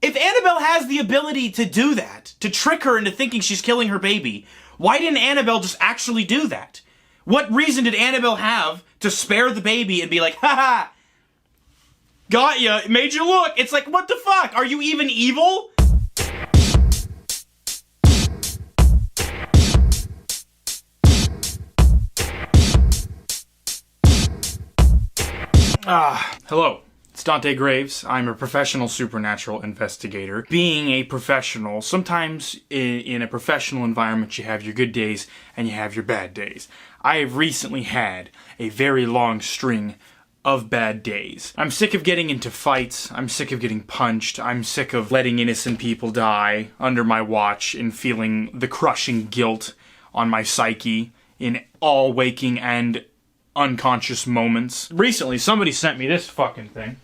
If Annabelle has the ability to do that, to trick her into thinking she's killing her baby, why didn't Annabelle just actually do that? What reason did Annabelle have to spare the baby and be like, haha, got ya, made you look? It's like, what the fuck? Are you even evil? Hello. It's Dante Graves. I'm a professional supernatural investigator. Being a professional, sometimes in a professional environment you have your good days and you have your bad days. I have recently had a very long string of bad days. I'm sick of getting into fights. I'm sick of getting punched. I'm sick of letting innocent people die under my watch and feeling the crushing guilt on my psyche in all waking and unconscious moments. Recently, somebody sent me this fucking thing.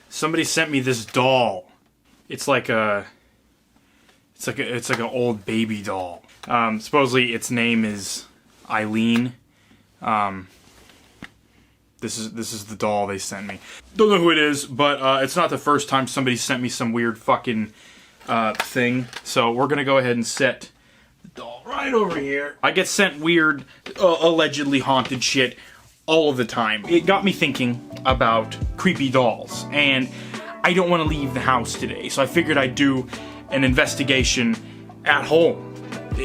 Somebody sent me this doll. It's like an old baby doll. Supposedly its name is Eileen. This is the doll they sent me. Don't know who it is, but it's not the first time somebody sent me some weird fucking thing. So we're gonna go ahead and set the doll right over here. I get sent weird, allegedly haunted shit all of the time. It got me thinking about creepy dolls, and I don't want to leave the house today, so I figured I'd do an investigation at home.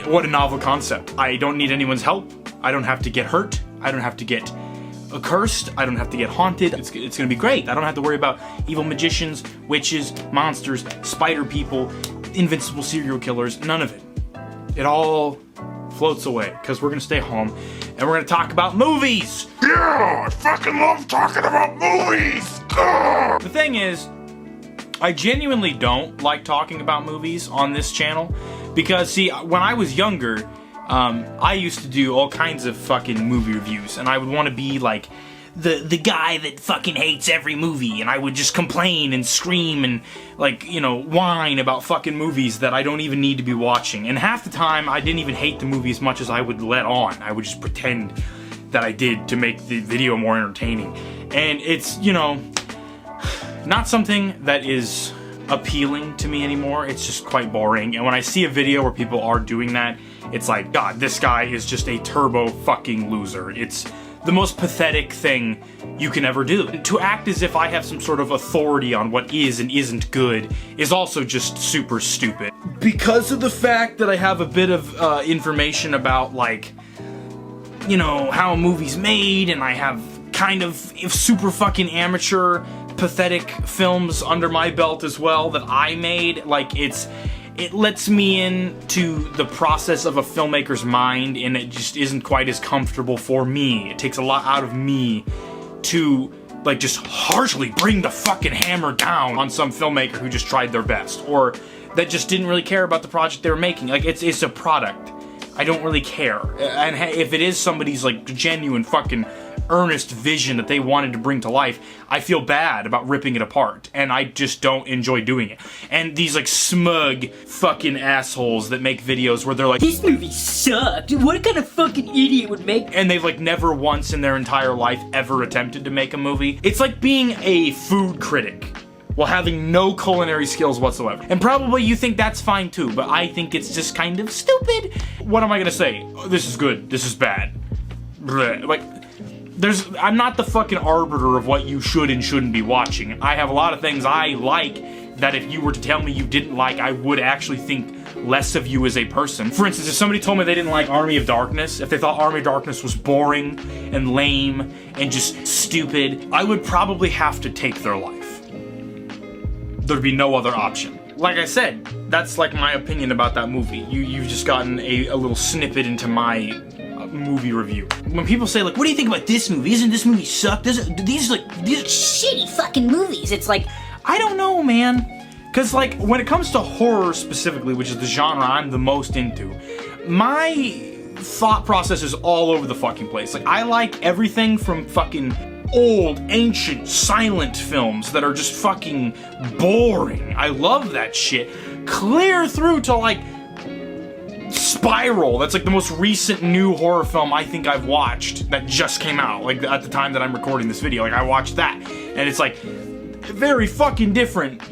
What a novel concept. I don't need anyone's help. I don't have to get hurt. I don't have to get cursed. I don't have to get haunted. It's gonna be great. I don't have to worry about evil magicians, witches, monsters, spider people, invincible serial killers, none of it. It all floats away, because we're gonna stay home, and we're gonna talk about movies! Yeah! I fucking love talking about movies! Ugh. The thing is, I genuinely don't like talking about movies on this channel, because, see, when I was younger, I used to do all kinds of fucking movie reviews, and I would want to be, like, the guy that fucking hates every movie, and I would just complain and scream and, like, you know, whine about fucking movies that I don't even need to be watching. And half the time, I didn't even hate the movie as much as I would let on. I would just pretend that I did to make the video more entertaining. And it's, you know, not something that is appealing to me anymore. It's just quite boring. And when I see a video where people are doing that, it's like, God, this guy is just a turbo fucking loser. It's the most pathetic thing you can ever do. To act as if I have some sort of authority on what is and isn't good is also just super stupid. Because of the fact that I have a bit of information about, like, you know, how a movie's made, and I have kind of super fucking amateur, pathetic films under my belt as well that I made, like, it lets me into the process of a filmmaker's mind, and it just isn't quite as comfortable for me. It takes a lot out of me to, like, just harshly bring the fucking hammer down on some filmmaker who just tried their best, or that just didn't really care about the project they were making. Like, it's a product. I don't really care. And if it is somebody's, like, genuine fucking earnest vision that they wanted to bring to life, I feel bad about ripping it apart, and I just don't enjoy doing it. And these, like, smug fucking assholes that make videos where they're like, this movie sucked, what kind of fucking idiot would make, and they've, like, never once in their entire life ever attempted to make a movie. It's like being a food critic while having no culinary skills whatsoever. And probably you think that's fine too, but I think it's just kind of stupid. What am I gonna say? Oh, this is good, this is bad. Blech. Like, I'm not the fucking arbiter of what you should and shouldn't be watching. I have a lot of things I like that if you were to tell me you didn't like, I would actually think less of you as a person. For instance, if somebody told me they didn't like Army of Darkness, if they thought Army of Darkness was boring and lame and just stupid, I would probably have to take their life. There'd be no other option. Like I said, that's like my opinion about that movie. You've just gotten a little snippet into my movie review. When people say, like, what do you think about this movie? Isn't this movie suck? These are shitty fucking movies. It's like, I don't know, man. Cause, like, when it comes to horror specifically, which is the genre I'm the most into, my thought process is all over the fucking place. Like, I like everything from fucking old, ancient, silent films that are just fucking boring. I love that shit. Clear through to, like, Spiral. That's like the most recent new horror film I think I've watched that just came out, like, at the time that I'm recording this video. Like, I watched that, and it's like very fucking different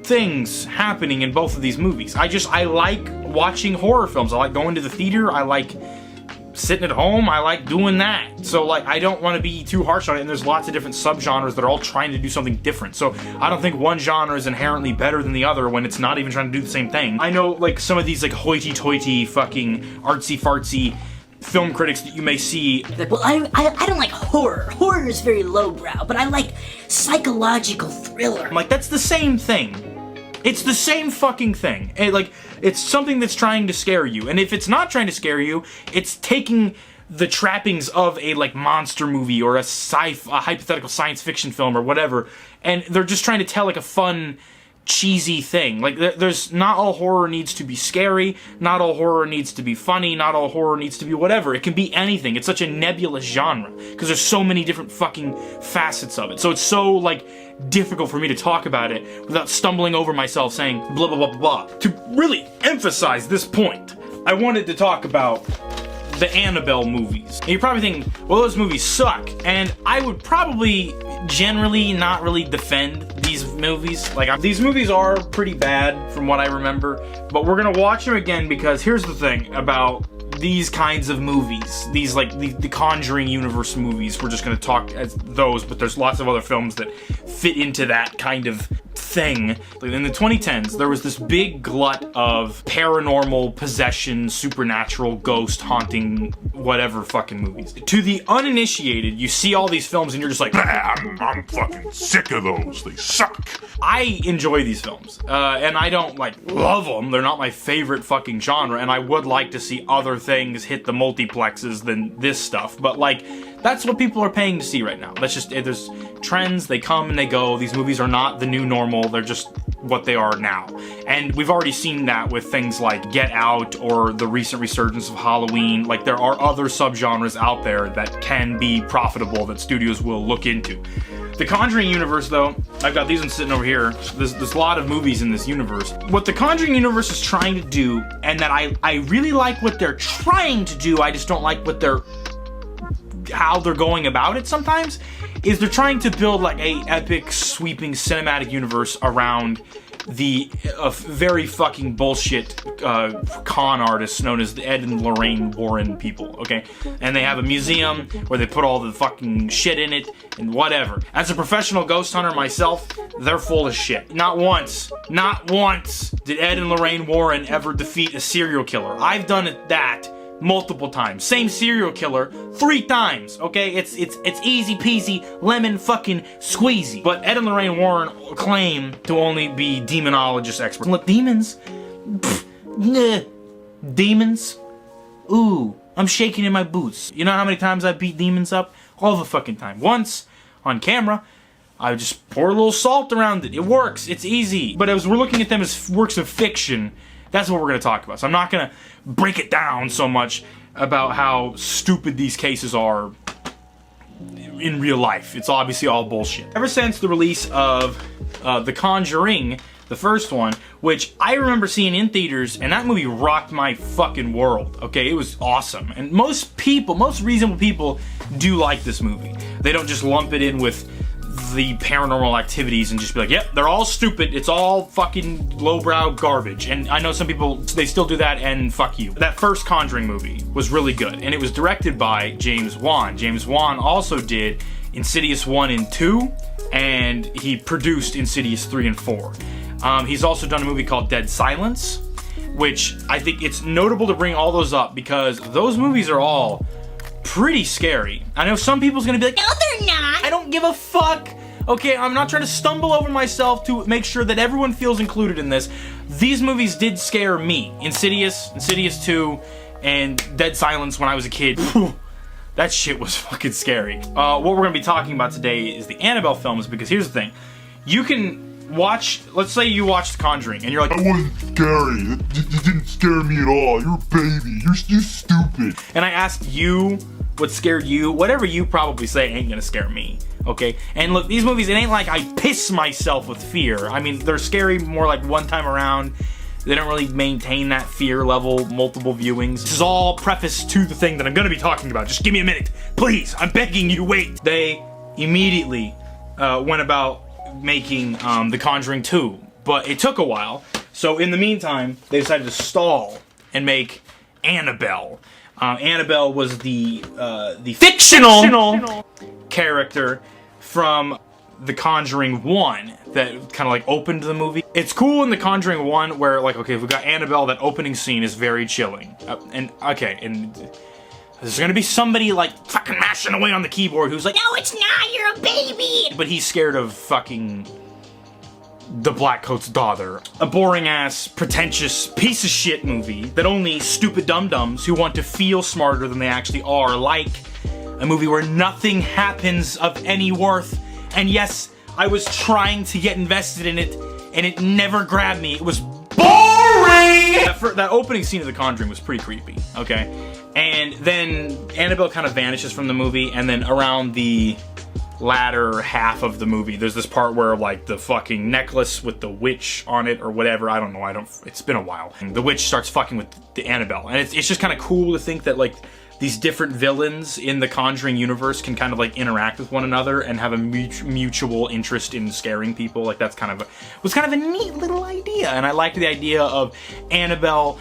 things happening in both of these movies. I like watching horror films. I like going to the theater. I like sitting at home. I like doing that. So like, I don't want to be too harsh on it, and there's lots of different subgenres that are all trying to do something different. So I don't think one genre is inherently better than the other when it's not even trying to do the same thing. I know like some of these like hoity-toity fucking artsy-fartsy film critics that you may see. Well, I don't like horror. Horror is very lowbrow, but I like psychological thriller. I'm like, that's the same thing. It's the same fucking thing. It's something that's trying to scare you. And if it's not trying to scare you, it's taking the trappings of a like monster movie or a hypothetical science fiction film or whatever, and they're just trying to tell like a fun, cheesy thing. Like, there's not all horror needs to be scary, not all horror needs to be funny, not all horror needs to be whatever. It can be anything. It's such a nebulous genre because there's so many different fucking facets of it. So it's so like difficult for me to talk about it without stumbling over myself saying blah blah blah blah blah. To really emphasize this point, I wanted to talk about the Annabelle movies. And you're probably thinking, well, those movies suck. And I would probably generally not really defend these movies. Like, these movies are pretty bad from what I remember, but we're gonna watch them again because here's the thing about these kinds of movies, these like the Conjuring universe movies. We're just gonna talk as those, but there's lots of other films that fit into that kind of thing. In the 2010s, there was this big glut of paranormal, possession, supernatural, ghost haunting, whatever fucking movies. To the uninitiated, you see all these films and you're just like, I'm fucking sick of those. They suck. I enjoy these films, and I don't like love them. They're not my favorite fucking genre, and I would like to see other things hit the multiplexes than this stuff. But like, that's what people are paying to see right now. That's just, there's trends, they come and they go. These movies are not the new normal, they're just what they are now. And we've already seen that with things like Get Out or the recent resurgence of Halloween. Like, there are other subgenres out there that can be profitable that studios will look into. The Conjuring universe, though, I've got these ones sitting over here. There's a lot of movies in this universe. What the Conjuring universe is trying to do, and that I really like what they're trying to do, I just don't like how they're going about it sometimes, is they're trying to build like a epic, sweeping cinematic universe around the very fucking bullshit con artists known as the Ed and Lorraine Warren people, okay? And they have a museum where they put all the fucking shit in it and whatever. As a professional ghost hunter myself, they're full of shit. Not once did Ed and Lorraine Warren ever defeat a serial killer. I've done that multiple times. Same serial killer 3 times, okay? It's easy peasy, lemon fucking squeezy. But Ed and Lorraine Warren claim to only be demonologist experts. Look, demons? Pfft, nah. Demons? Ooh, I'm shaking in my boots. You know how many times I beat demons up? All the fucking time. Once, on camera, I just pour a little salt around it. It works, it's easy. But as we're looking at them as works of fiction, that's what we're going to talk about. So I'm not going to break it down so much about how stupid these cases are in real life. It's obviously all bullshit. Ever since the release of The Conjuring, the first one, which I remember seeing in theaters, and that movie rocked my fucking world, okay? It was awesome. And most reasonable people do like this movie. They don't just lump it in with the paranormal activities and just be like, yep, they're all stupid, it's all fucking lowbrow garbage. And I know some people, they still do that, and fuck you. That first Conjuring movie was really good, and it was directed by James Wan. James Wan also did Insidious 1 and 2, and he produced Insidious 3 and 4. He's also done a movie called Dead Silence, which I think it's notable to bring all those up because those movies are all pretty scary. I know some people's gonna be like, no, they're not. I don't give a fuck. Okay, I'm not trying to stumble over myself to make sure that everyone feels included in this. These movies did scare me. Insidious 2, and Dead Silence when I was a kid. Whew, that shit was fucking scary. What we're gonna be talking about today is the Annabelle films, because here's the thing. You can watch, let's say you watched The Conjuring, and you're like, That wasn't scary. You didn't scare me at all. You're a baby. You're stupid. and I asked you what scared you, whatever you probably say ain't gonna scare me, okay? And look, these movies, it ain't like I piss myself with fear. I mean, they're scary more like one time around. They don't really maintain that fear level, multiple viewings. This is all preface to the thing that I'm gonna be talking about. Just give me a minute. Please, I'm begging you, wait. They immediately went about making The Conjuring 2, but it took a while. So in the meantime, they decided to stall and make Annabelle. Annabelle was the fictional character from The Conjuring 1 that kind of like opened the movie. It's cool in The Conjuring 1 where like, okay, we got Annabelle, that opening scene is very chilling. And there's gonna be somebody like fucking mashing away on the keyboard who's like, no, it's not, you're a baby! But he's scared of fucking the Black Coat's daughter. A boring ass, pretentious piece of shit movie that only stupid dum-dums who want to feel smarter than they actually are like. A movie where nothing happens of any worth. And yes, I was trying to get invested in it, and it never grabbed me. It was boring! That opening scene of The Conjuring was pretty creepy, okay? And then Annabelle kind of vanishes from the movie, and then around the latter half of the movie, there's this part where, like, the fucking necklace with the witch on it, or whatever, I don't know, it's been a while. And the witch starts fucking with the Annabelle, and it's just kind of cool to think that, like, these different villains in the Conjuring universe can kind of like interact with one another and have a mutual interest in scaring people. Like that's was kind of a neat little idea. And I liked the idea of Annabelle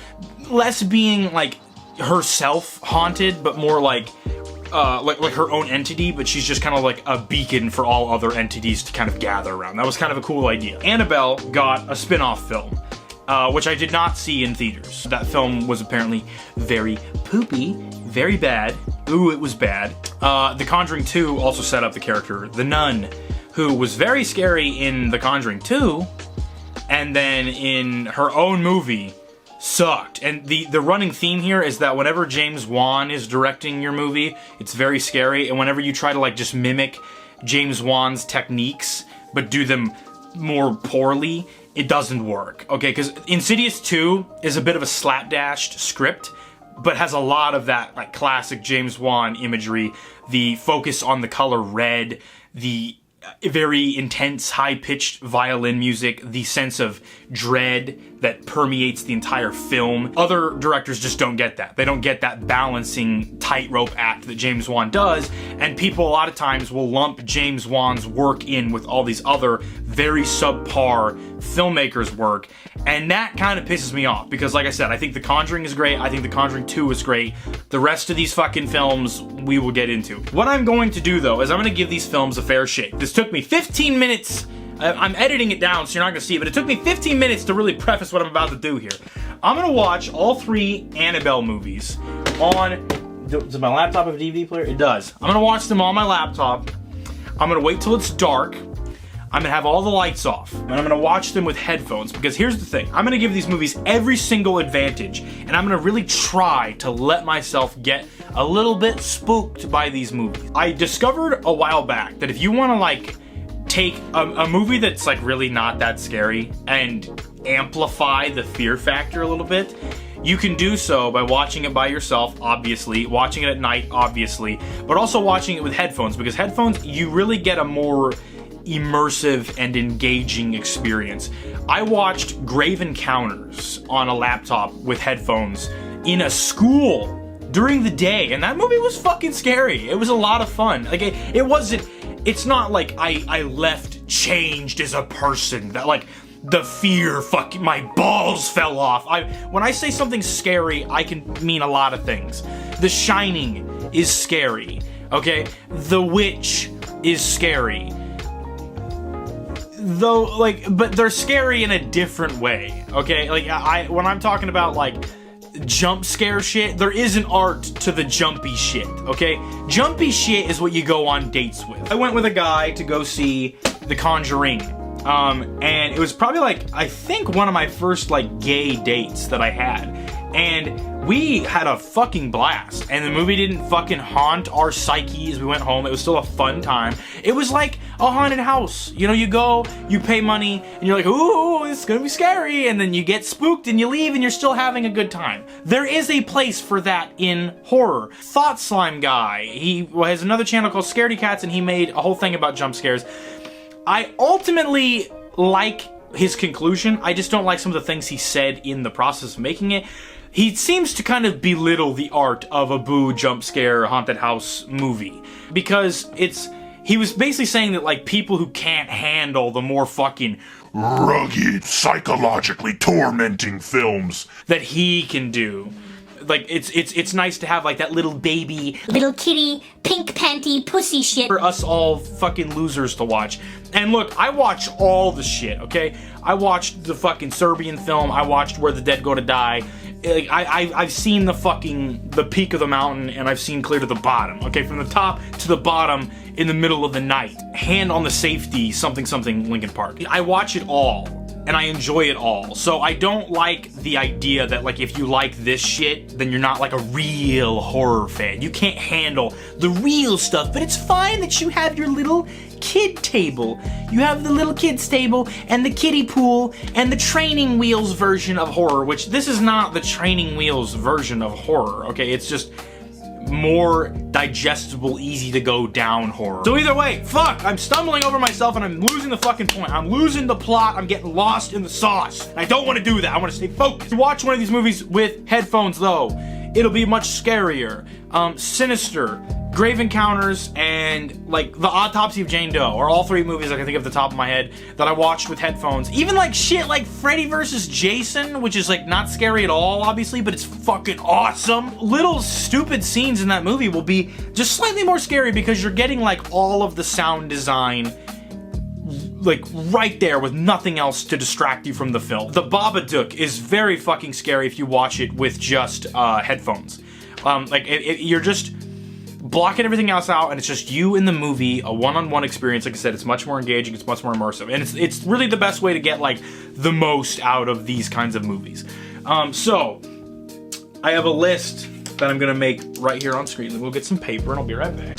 less being like herself haunted, but more like her own entity, but she's just kind of like a beacon for all other entities to kind of gather around. That was kind of a cool idea. Annabelle got a spin-off film, which I did not see in theaters. That film was apparently very poopy, very bad. Ooh, it was bad. The Conjuring 2 also set up the character, the nun, who was very scary in The Conjuring 2, and then in her own movie, sucked. And the running theme here is that whenever James Wan is directing your movie, it's very scary, and whenever you try to like just mimic James Wan's techniques, but do them more poorly, it doesn't work, okay? Because Insidious 2 is a bit of a slapdashed script, but has a lot of that like classic James Wan imagery, the focus on the color red, the very intense, high-pitched violin music, the sense of dread that permeates the entire film. Other directors just don't get that. They don't get that balancing tightrope act that James Wan does, and people a lot of times will lump James Wan's work in with all these other very subpar filmmakers' work, and that kind of pisses me off, because like I said, I think The Conjuring is great, I think The Conjuring 2 is great. The rest of these fucking films we will get into. What I'm going to do though is I'm going to give these films a fair shake. This took me 15 minutes. I'm editing it down so you're not going to see it, but it took me 15 minutes to really preface what I'm about to do here. I'm going to watch all 3 Annabelle movies on... Does my laptop have a DVD player? It does. I'm going to watch them on my laptop. I'm going to wait till it's dark. I'm going to have all the lights off, and I'm going to watch them with headphones, because here's the thing. I'm going to give these movies every single advantage, and I'm going to really try to let myself get a little bit spooked by these movies. I discovered a while back that if you want to, like, take a movie that's, like, really not that scary and amplify the fear factor a little bit, you can do so by watching it by yourself, obviously, watching it at night, obviously, but also watching it with headphones, because headphones, you really get a more immersive and engaging experience. I watched Grave Encounters on a laptop with headphones in a school during the day, and that movie was fucking scary. It was a lot of fun. Like, it's not like I left changed as a person, that like the fear fucking my balls fell off. When I say something scary, I can mean a lot of things. The Shining is scary, okay? The Witch is scary. Though, like, but they're scary in a different way, okay? Like, when I'm talking about, like, jump scare shit, there is an art to the jumpy shit, okay? Jumpy shit is what you go on dates with. I went with a guy to go see The Conjuring, and it was probably, like, I think one of my first, like, gay dates that I had, and we had a fucking blast, and the movie didn't fucking haunt our psyche as we went home. It was still a fun time. It was like a haunted house. You know, you go, you pay money, and you're like, ooh, it's gonna be scary, and then you get spooked and you leave and you're still having a good time. There is a place for that in horror. Thought Slime Guy, he has another channel called Scaredy Cats, and he made a whole thing about jump scares. I ultimately like his conclusion. I just don't like some of the things he said in the process of making it. He seems to kind of belittle the art of a boo jump scare haunted house movie, because he was basically saying that, like, people who can't handle the more fucking rugged, psychologically tormenting films that he can do. Like, it's nice to have, like, that little baby, little kitty, pink panty, pussy shit for us all fucking losers to watch. And look, I watch all the shit, okay? I watched the fucking Serbian film. I watched Where the Dead Go to Die. Like, I've seen the peak of the mountain, and I've seen clear to the bottom. Okay, from the top to the bottom in the middle of the night. Hand on the safety, something Linkin Park. I watch it all, and I enjoy it all. So I don't like the idea that, like, if you like this shit, then you're not like a real horror fan. You can't handle the real stuff, but it's fine that you have your little kid table. You have the little kids table and the kiddie pool and the training wheels version of horror, which this is not the training wheels version of horror, okay? It's just more digestible, easy to go down horror. So either way, fuck, I'm stumbling over myself and I'm losing the fucking point. I'm losing the plot. I'm getting lost in the sauce. I don't want to do that. I want to stay focused. Watch one of these movies with headphones though. It'll be much scarier. Sinister, Grave Encounters, and like The Autopsy of Jane Doe are all three movies I can think of at the top of my head that I watched with headphones. Even like shit like Freddy vs. Jason, which is like not scary at all, obviously, but it's fucking awesome. Little stupid scenes in that movie will be just slightly more scary because you're getting like all of the sound design like right there with nothing else to distract you from the film. The Babadook is very fucking scary if you watch it with just headphones. You're just blocking everything else out, and it's just you in the movie, a one-on-one experience. Like I said, it's much more engaging, it's much more immersive, and it's really the best way to get like the most out of these kinds of movies. So I have a list that I'm gonna make right here on screen. Then we'll get some paper and I'll be right back.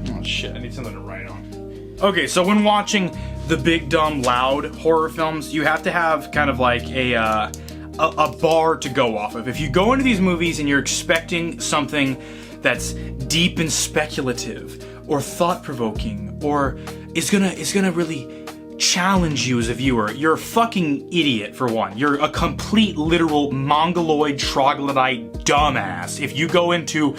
Oh shit, I need something to write on. Okay, so when watching the big, dumb, loud horror films, you have to have kind of like a bar to go off of. If you go into these movies and you're expecting something that's deep and speculative, or thought-provoking, or is gonna really challenge you as a viewer, you're a fucking idiot, for one. You're a complete, literal, mongoloid, troglodyte dumbass if you go into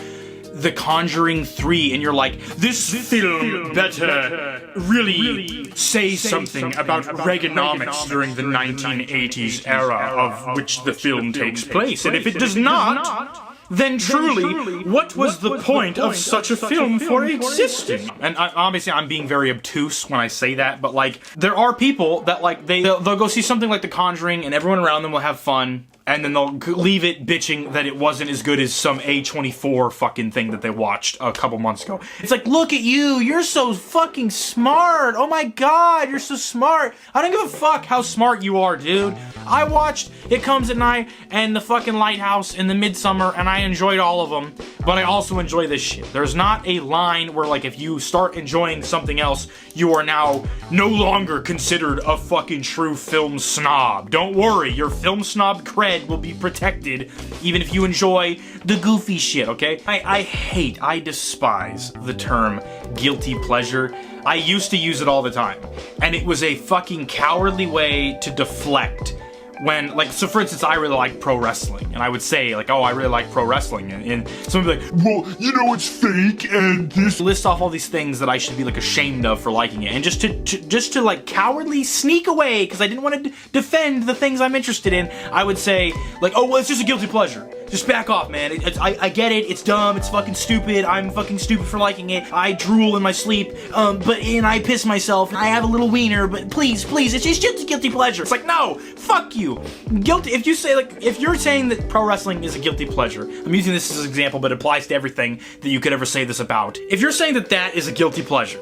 The Conjuring 3 and you're like, this film better really say something about Reaganomics during the 1980s era of which the film takes place. And if it does not, then truly, what was the point of such a film for existing? And obviously I'm being very obtuse when I say that, but like, there are people that like, they'll go see something like The Conjuring and everyone around them will have fun, and then they'll leave it bitching that it wasn't as good as some A24 fucking thing that they watched a couple months ago. It's like, look at you, you're so fucking smart. Oh my god, you're so smart. I don't give a fuck how smart you are, dude. I watched It Comes at Night and The fucking Lighthouse and The Midsummer, and I enjoyed all of them, but I also enjoy this shit. There's not a line where like if you start enjoying something else, you are now no longer considered a fucking true film snob. Don't worry, your film snob cred will be protected even if you enjoy the goofy shit, okay? I despise the term guilty pleasure. I used to use it all the time, and it was a fucking cowardly way to deflect when, like, so for instance, I really like pro wrestling, and I would say, like, oh, I really like pro wrestling, and someone would be like, well, you know, it's fake, and this... List off all these things that I should be, like, ashamed of for liking it, and just to like, cowardly sneak away, because I didn't want to defend the things I'm interested in, I would say, like, oh, well, it's just a guilty pleasure. Just back off, man. I get it. It's dumb. It's fucking stupid. I'm fucking stupid for liking it. I drool in my sleep. And I piss myself. I have a little wiener. But please, it's just a guilty pleasure. It's like, no, fuck you. Guilty. If you say if you're saying that pro wrestling is a guilty pleasure, I'm using this as an example, but it applies to everything that you could ever say this about. If you're saying that that is a guilty pleasure,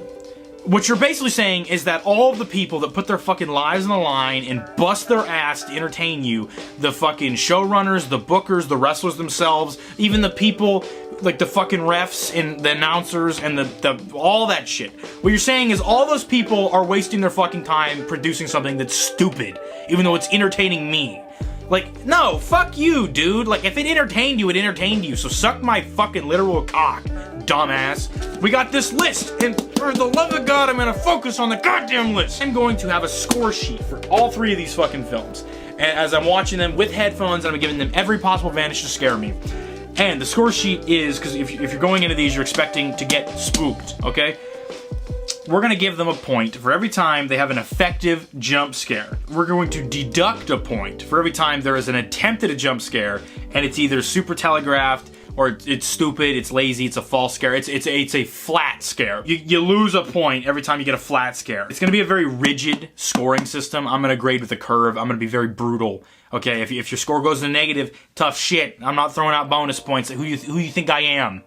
what you're basically saying is that all of the people that put their fucking lives on the line and bust their ass to entertain you, the fucking showrunners, the bookers, the wrestlers themselves, even the people, like the fucking refs and the announcers and the all that shit. What you're saying is all those people are wasting their fucking time producing something that's stupid, even though it's entertaining me. Like, no, fuck you, dude. Like, if it entertained you, it entertained you. So suck my fucking literal cock, dumbass. We got this list, and for the love of God, I'm gonna focus on the goddamn list. I'm going to have a score sheet for all three of these fucking films. And as I'm watching them with headphones, I'm giving them every possible advantage to scare me. And the score sheet is, because if you're going into these, you're expecting to get spooked, okay? We're gonna give them a point for every time they have an effective jump scare. We're going to deduct a point for every time there is an attempt at a jump scare, and it's either super telegraphed, or it's stupid, it's lazy, it's a false scare, it's a flat scare. You lose a point every time you get a flat scare. It's gonna be a very rigid scoring system. I'm gonna grade with a curve. I'm gonna be very brutal. Okay, if your score goes to negative, tough shit. I'm not throwing out bonus points. Who you think I am?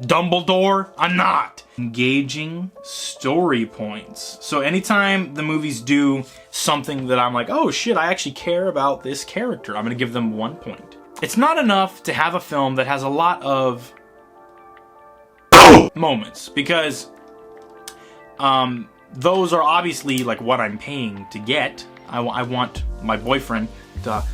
Dumbledore? I'm not. Engaging story points. So anytime the movies do something that I'm like, oh shit, I actually care about this character, I'm gonna give them 1 point. It's not enough to have a film that has a lot of moments, because those are obviously like what I'm paying to get. I want my boyfriend to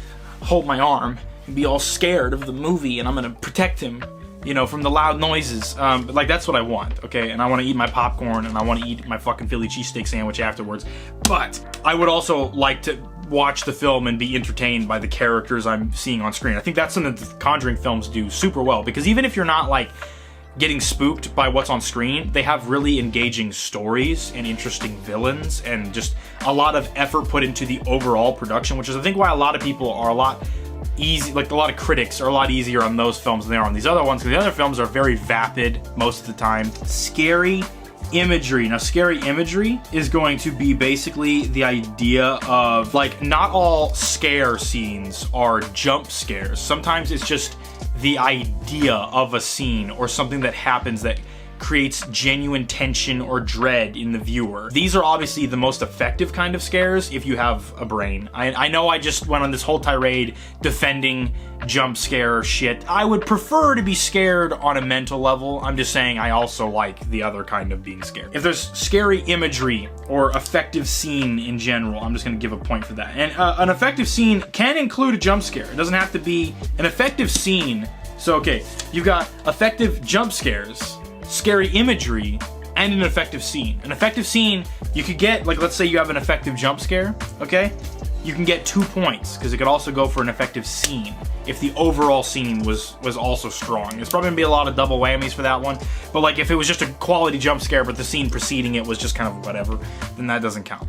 hold my arm and be all scared of the movie, and I'm gonna protect him, you know, from the loud noises. Like, that's what I want, okay? And I want to eat my popcorn, and I want to eat my fucking Philly cheesesteak sandwich afterwards. But I would also like to watch the film and be entertained by the characters I'm seeing on screen. I think that's something that the Conjuring films do super well, because even if you're not, like, getting spooked by what's on screen, they have really engaging stories and interesting villains and just a lot of effort put into the overall production, which is I think why a lot of people are a lot easy, like a lot of critics are a lot easier on those films than they are on these other ones, because the other films are very vapid most of the time. Scary imagery. Now, scary imagery is going to be basically the idea of, like, not all scare scenes are jump scares. Sometimes it's just the idea of a scene or something that happens that creates genuine tension or dread in the viewer. These are obviously the most effective kind of scares if you have a brain. I know I just went on this whole tirade defending jump scare shit. I would prefer to be scared on a mental level. I'm just saying I also like the other kind of being scared. If there's scary imagery or effective scene in general, I'm just gonna give a point for that. And an effective scene can include a jump scare. It doesn't have to be an effective scene. So, okay, you've got effective jump scares, scary imagery, and an effective scene. An effective scene, you could get, like, let's say you have an effective jump scare, okay? You can get 2 points, because it could also go for an effective scene if the overall scene was also strong. There's probably gonna be a lot of double whammies for that one, but like if it was just a quality jump scare but the scene preceding it was just kind of whatever, then that doesn't count.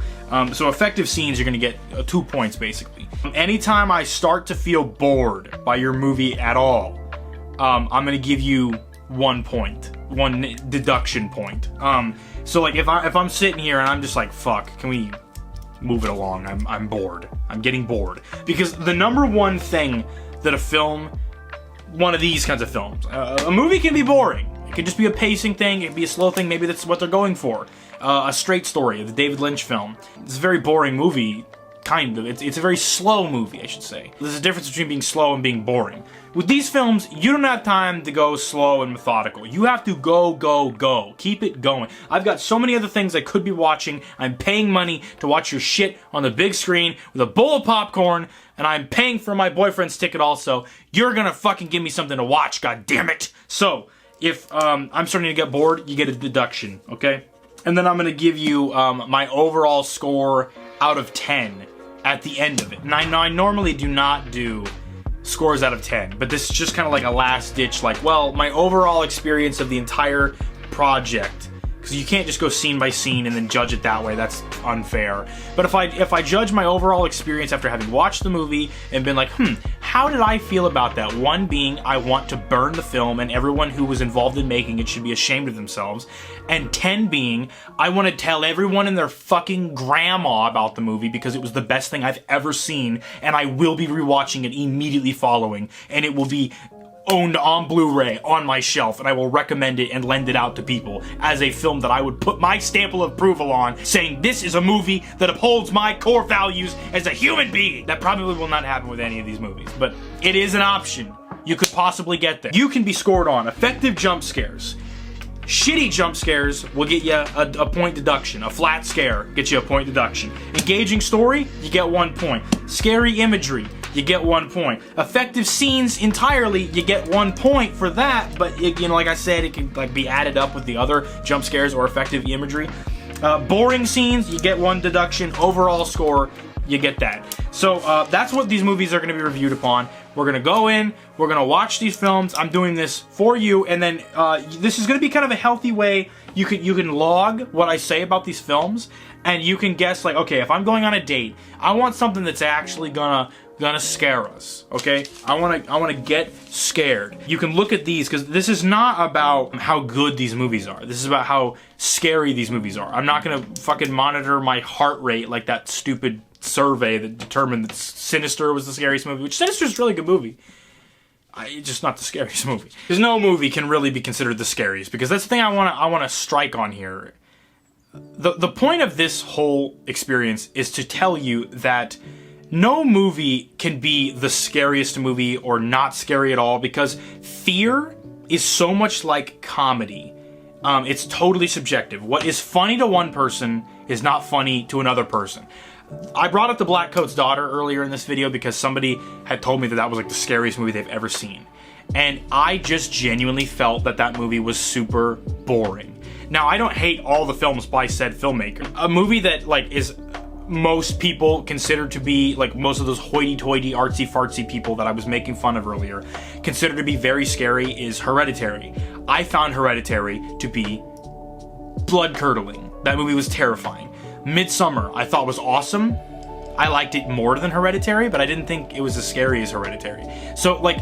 So effective scenes, you're gonna get 2 points basically. Anytime I start to feel bored by your movie at all, I'm gonna give you 1 point. 1 deduction point. So like if I'm sitting here and I'm just like, fuck, can we move it along? I'm bored. I'm getting bored. Because the number one thing that a film, one of these kinds of films, a movie can be boring. It could just be a pacing thing, it could be a slow thing, maybe that's what they're going for. A Straight Story, the David Lynch film. It's a very boring movie, kind of. It's a very slow movie, I should say. There's a difference between being slow and being boring. With these films, you don't have time to go slow and methodical. You have to go, go, go. Keep it going. I've got so many other things I could be watching. I'm paying money to watch your shit on the big screen with a bowl of popcorn, and I'm paying for my boyfriend's ticket also. You're gonna fucking give me something to watch, god damn it. So, if I'm starting to get bored, you get a deduction, okay? And then I'm gonna give you my overall score out of 10 at the end of it. And I normally do not do scores out of 10, but this is just kind of like a last ditch, like, well, my overall experience of the entire project, because you can't just go scene by scene and then judge it that way. That's unfair. But if I judge my overall experience after having watched the movie and been like, how did I feel about that? 1 being, I want to burn the film and everyone who was involved in making it should be ashamed of themselves. And 10 being, I want to tell everyone and their fucking grandma about the movie because it was the best thing I've ever seen, and I will be rewatching it immediately following, and it will be owned on Blu-ray on my shelf, and I will recommend it and lend it out to people as a film that I would put my stamp of approval on, saying this is a movie that upholds my core values as a human being. That probably will not happen with any of these movies, but it is an option. You could possibly get there. You can be scored on effective jump scares. Shitty jump scares will get you a point deduction. A flat scare gets you a point deduction. Engaging story, you get 1 point. Scary imagery, you get 1 point. Effective scenes entirely, you get 1 point for that, but it, you know, like I said, it can like be added up with the other jump scares or effective imagery. Boring scenes, you get 1 deduction. Overall score, You get that. So that's what these movies are going to be reviewed upon. We're going to go in, we're going to watch these films. I'm doing this for you, and then this is going to be kind of a healthy way. You can log what I say about these films, and you can guess, like, okay, if I'm going on a date, I want something that's actually gonna scare us, okay? I wanna get scared. You can look at these, because this is not about how good these movies are. This is about how scary these movies are. I'm not gonna fucking monitor my heart rate like that stupid survey that determined that Sinister was the scariest movie, which Sinister's a really good movie. It's just not the scariest movie. Because no movie can really be considered the scariest, because that's the thing I wanna strike on here. The point of this whole experience is to tell you that no movie can be the scariest movie or not scary at all, because fear is so much like comedy. It's totally subjective. What is funny to one person is not funny to another person. I brought up The Black Coat's Daughter earlier in this video because somebody had told me that that was like the scariest movie they've ever seen. And I just genuinely felt that that movie was super boring. Now, I don't hate all the films by said filmmaker. A movie that, like, is most people consider to be, like, most of those hoity-toity, artsy-fartsy people that I was making fun of earlier, considered to be very scary is Hereditary. I found Hereditary to be blood-curdling. That movie was terrifying. Midsommar, I thought was awesome. I liked it more than Hereditary, but I didn't think it was as scary as Hereditary. So, like,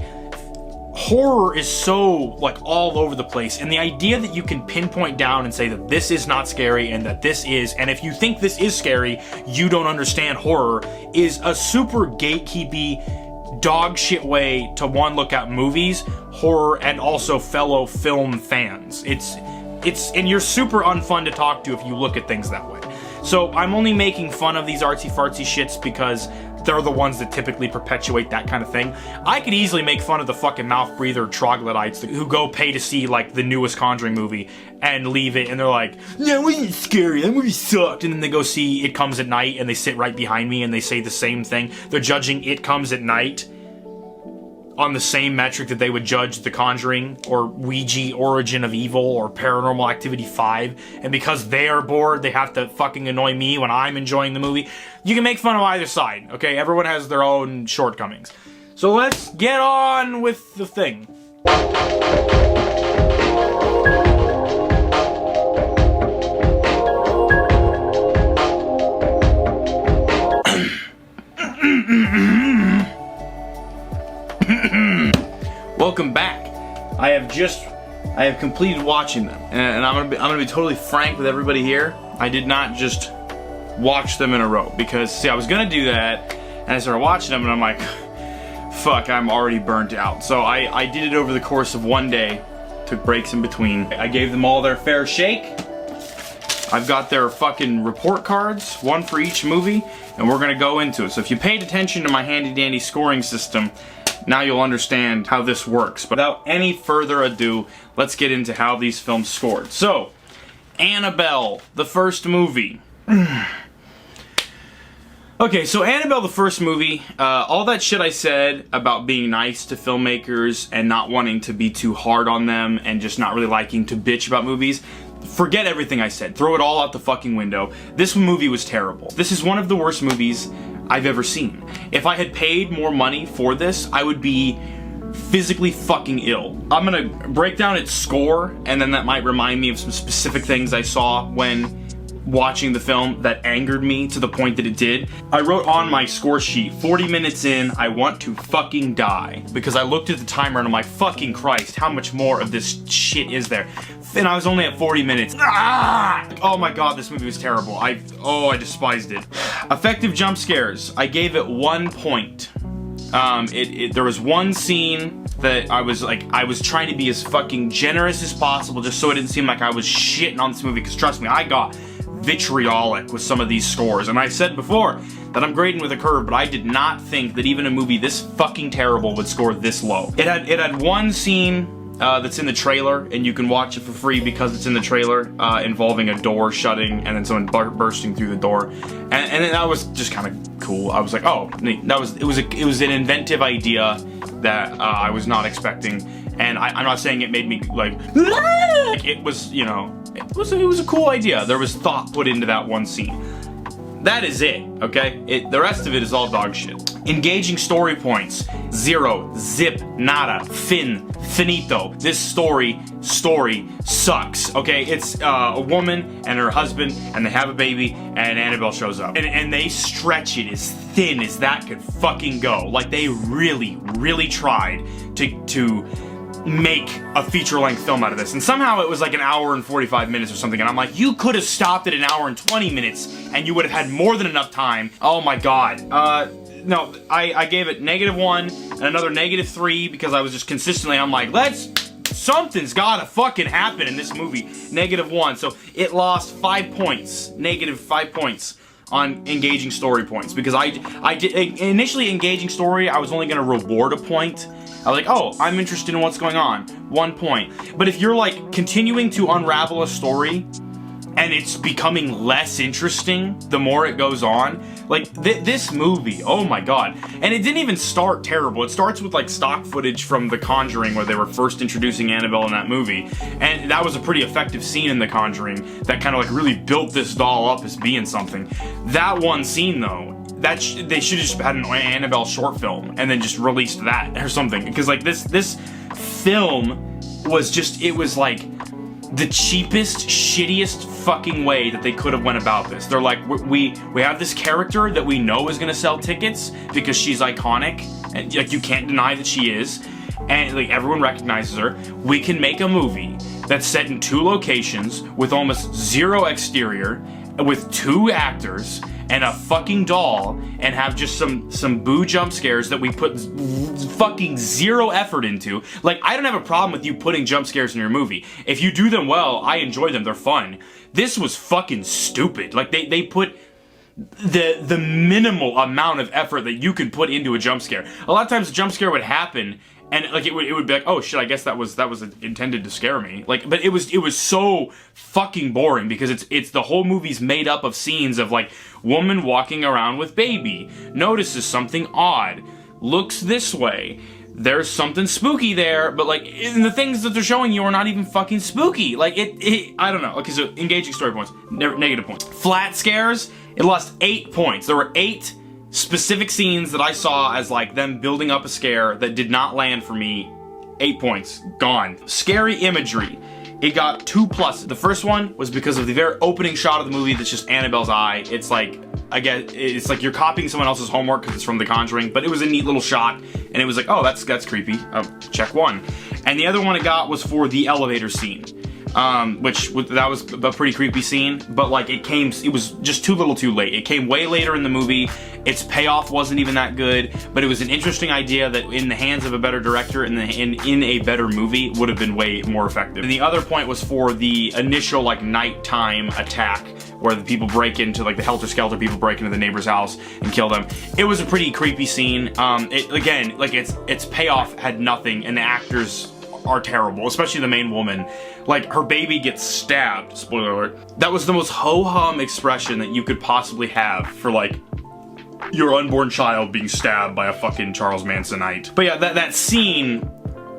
horror is so, like, all over the place, and the idea that you can pinpoint down and say that this is not scary and that this is, and if you think this is scary, you don't understand horror, is a super gatekeepy, dog shit way to, one, look at movies, horror, and also fellow film fans. And you're super unfun to talk to if you look at things that way. So I'm only making fun of these artsy-fartsy shits because they're the ones that typically perpetuate that kind of thing. I could easily make fun of the fucking mouth breather troglodytes who go pay to see, like, the newest Conjuring movie and leave it, and they're like, yeah, it wasn't scary, that movie sucked. And then they go see It Comes at Night, and they sit right behind me, and they say the same thing. They're judging It Comes at Night on the same metric that they would judge The Conjuring, or Ouija Origin of Evil, or Paranormal Activity 5, and because they are bored, they have to fucking annoy me when I'm enjoying the movie. You can make fun of either side, okay? Everyone has their own shortcomings. So let's get on with the thing. Welcome back. I have completed watching them, and I'm gonna be totally frank with everybody here. I did not just watch them in a row, because see, I was gonna do that, and I started watching them, and I'm like, fuck, I'm already burnt out. So I did it over the course of one day, took breaks in between. I gave them all their fair shake. I've got their fucking report cards, one for each movie, and we're gonna go into it. So if you paid attention to my handy dandy scoring system, now you'll understand how this works. But without any further ado, let's get into how these films scored. So, Annabelle, the first movie. Okay, so Annabelle, the first movie, all that shit I said about being nice to filmmakers and not wanting to be too hard on them and just not really liking to bitch about movies, forget everything I said. Throw it all out the fucking window. This movie was terrible. This is one of the worst movies I've ever seen. If I had paid more money for this, I would be physically fucking ill. I'm gonna break down its score, and then that might remind me of some specific things I saw when watching the film that angered me to the point that it did. I wrote on my score sheet, 40 minutes in, I want to fucking die. Because I looked at the timer and I'm like, fucking Christ, how much more of this shit is there? And I was only at 40 minutes. Ah! Oh my god, this movie was terrible. I despised it. Effective jump scares. I gave it 1 point. There was one scene that I was trying to be as fucking generous as possible just so it didn't seem like I was shitting on this movie, because trust me, I got vitriolic with some of these scores, and I said before that I'm grading with a curve, but I did not think that even a movie this fucking terrible would score this low. It had one scene that's in the trailer, and you can watch it for free because it's in the trailer, involving a door shutting and then someone bursting through the door, and that was just kind of cool. I was like, oh, neat. It was an inventive idea that I was not expecting, and I'm not saying it made me like it was, you know, it was a cool idea. There was thought put into that one scene. That is it, okay? The rest of it is all dog shit. Engaging story points, 0, zip, nada, finito. This story sucks, okay? It's a woman and her husband, and they have a baby, and Annabelle shows up. And they stretch it as thin as that could fucking go. Like, they really, really tried to make a feature-length film out of this, and somehow it was like an hour and 45 minutes or something, and I'm like, you could have stopped at an hour and 20 minutes, and you would have had more than enough time. Oh my god. No, I gave it -1 and another -3 because I was just consistently, I'm like, something's gotta fucking happen in this movie. -1, so it lost 5 points, -5 points on engaging story points, because I did initially engaging story, I was only gonna reward a point. I was like, oh, I'm interested in what's going on, 1 point. But if you're like continuing to unravel a story and it's becoming less interesting the more it goes on, like this movie, oh my god. And it didn't even start terrible. It starts with like stock footage from The Conjuring where they were first introducing Annabelle in that movie, and that was a pretty effective scene in The Conjuring that kind of like really built this doll up as being something. That one scene though, they should have just had an Annabelle short film and then just released that or something, because like this film was just, it was like the cheapest, shittiest fucking way that they could have went about this. They're like, we have this character that we know is gonna sell tickets because she's iconic, and like you can't deny that she is, and like everyone recognizes her. We can make a movie that's set in 2 locations with almost 0 exterior, with 2 actors and a fucking doll, and have just some boo jump scares that we put fucking 0 effort into. Like, I don't have a problem with you putting jump scares in your movie. If you do them well, I enjoy them, they're fun. This was fucking stupid. Like, they put the minimal amount of effort that you could put into a jump scare. A lot of times a jump scare would happen, and like it would be like, oh shit, I guess that was intended to scare me. Like, but it was so fucking boring, because it's the whole movie's made up of scenes of like woman walking around with baby, notices something odd, looks this way, there's something spooky there, but like the things that they're showing you are not even fucking spooky. Like I don't know. Okay, so engaging story points, negative points. Flat scares, it lost 8 points. There were 8 specific scenes that I saw as like them building up a scare that did not land for me. 8 points, gone. Scary imagery, it got 2+. The first one was because of the very opening shot of the movie that's just Annabelle's eye. It's like, again, it's like you're copying someone else's homework because it's from The Conjuring, but it was a neat little shot, and it was like, oh, that's creepy. Check 1. And the other one it got was for the elevator scene. That was a pretty creepy scene, but like it was just too little too late. It came way later in the movie, its payoff wasn't even that good, but it was an interesting idea that in the hands of a better director and in a better movie would have been way more effective. And the other point was for the initial like nighttime attack, where the people break into, like the helter-skelter people break into the neighbor's house and kill them. It was a pretty creepy scene. Again, like its payoff had nothing, and the actors are terrible, especially the main woman. Like, her baby gets stabbed, spoiler alert. That was the most ho-hum expression that you could possibly have for, like, your unborn child being stabbed by a fucking Charles Mansonite. But yeah, that scene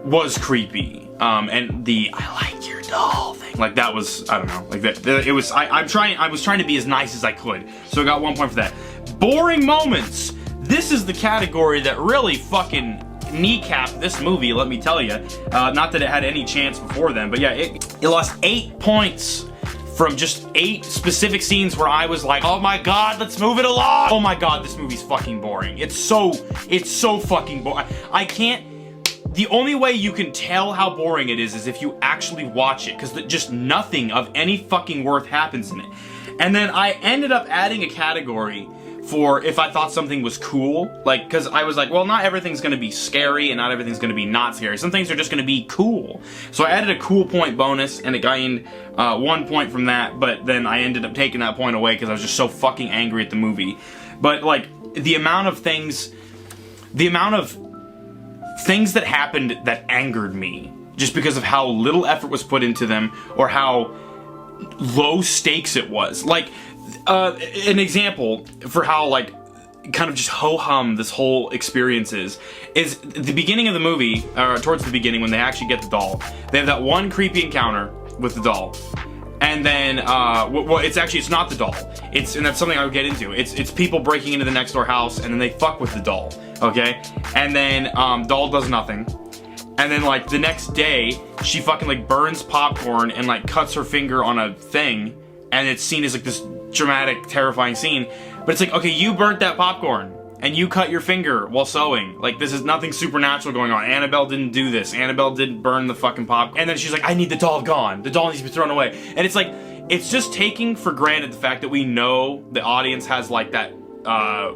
was creepy. And the "I like your doll" thing, like that was, I don't know, like that, it was, I was trying to be as nice as I could, so I got 1 point for that. Boring moments. This is the category that really fucking kneecapped this movie, let me tell you. Not that it had any chance before then, but yeah, it lost 8 points from just 8 specific scenes where I was like, oh my god, let's move it along. Oh my god, this movie's fucking boring. It's so fucking boring. I can't. The only way you can tell how boring it is if you actually watch it, because just nothing of any fucking worth happens in it. And then I ended up adding a category for if I thought something was cool, like, because I was like, well, not everything's gonna be scary and not everything's gonna be not scary. Some things are just gonna be cool. So I added a cool point bonus, and it gained 1 point from that, but then I ended up taking that point away because I was just so fucking angry at the movie. But like, the amount of things that happened that angered me, just because of how little effort was put into them, or how low stakes it was. Like, an example for how, like, kind of just ho-hum this whole experience is the beginning of the movie, or towards the beginning when they actually get the doll. They have that one creepy encounter with the doll. And And then, well, it's not the doll. And that's something I would get into. It's people breaking into the next door house, and then they fuck with the doll, okay? And then, doll does nothing. And then, like, the next day, she fucking, like, burns popcorn and, like, cuts her finger on a thing, and it's seen as, like, this dramatic, terrifying scene. But it's like, okay, you burnt that popcorn, and you cut your finger while sewing. Like, this is nothing supernatural going on. Annabelle didn't do this. Annabelle didn't burn the fucking popcorn. And then she's like, I need the doll gone. The doll needs to be thrown away. And it's like, it's just taking for granted the fact that we know the audience has, like, that,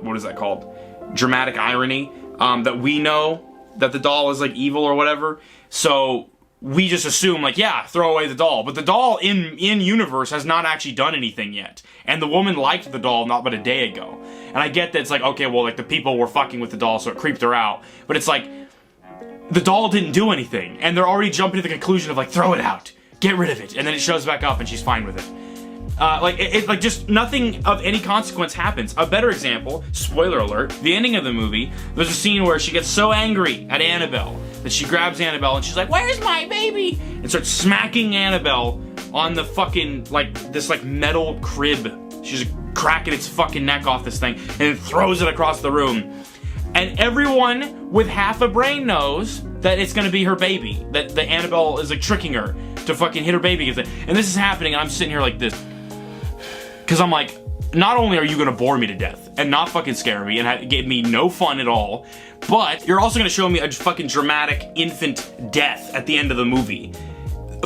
what is that called? Dramatic irony. That we know that the doll is, like, evil or whatever. So we just assume, like, yeah, throw away the doll. But the doll in universe has not actually done anything yet. And the woman liked the doll not but a day ago. And I get that it's like, okay, well, like, the people were fucking with the doll, so it creeped her out. But it's like, the doll didn't do anything. And they're already jumping to the conclusion of, like, throw it out. Get rid of it. And then it shows back up and she's fine with it. Like, just nothing of any consequence happens. A better example, spoiler alert, the ending of the movie, there's a scene where she gets so angry at Annabelle that she grabs Annabelle and she's like, where's my baby? And starts smacking Annabelle on the fucking, like, this, like, metal crib. She's cracking its fucking neck off this thing and then throws it across the room. And everyone with half a brain knows that it's gonna be her baby. That Annabelle is, like, tricking her to fucking hit her baby. And this is happening and I'm sitting here like this. Because I'm like, not only are you gonna bore me to death and not fucking scare me and give me no fun at all, but you're also gonna show me a fucking dramatic infant death at the end of the movie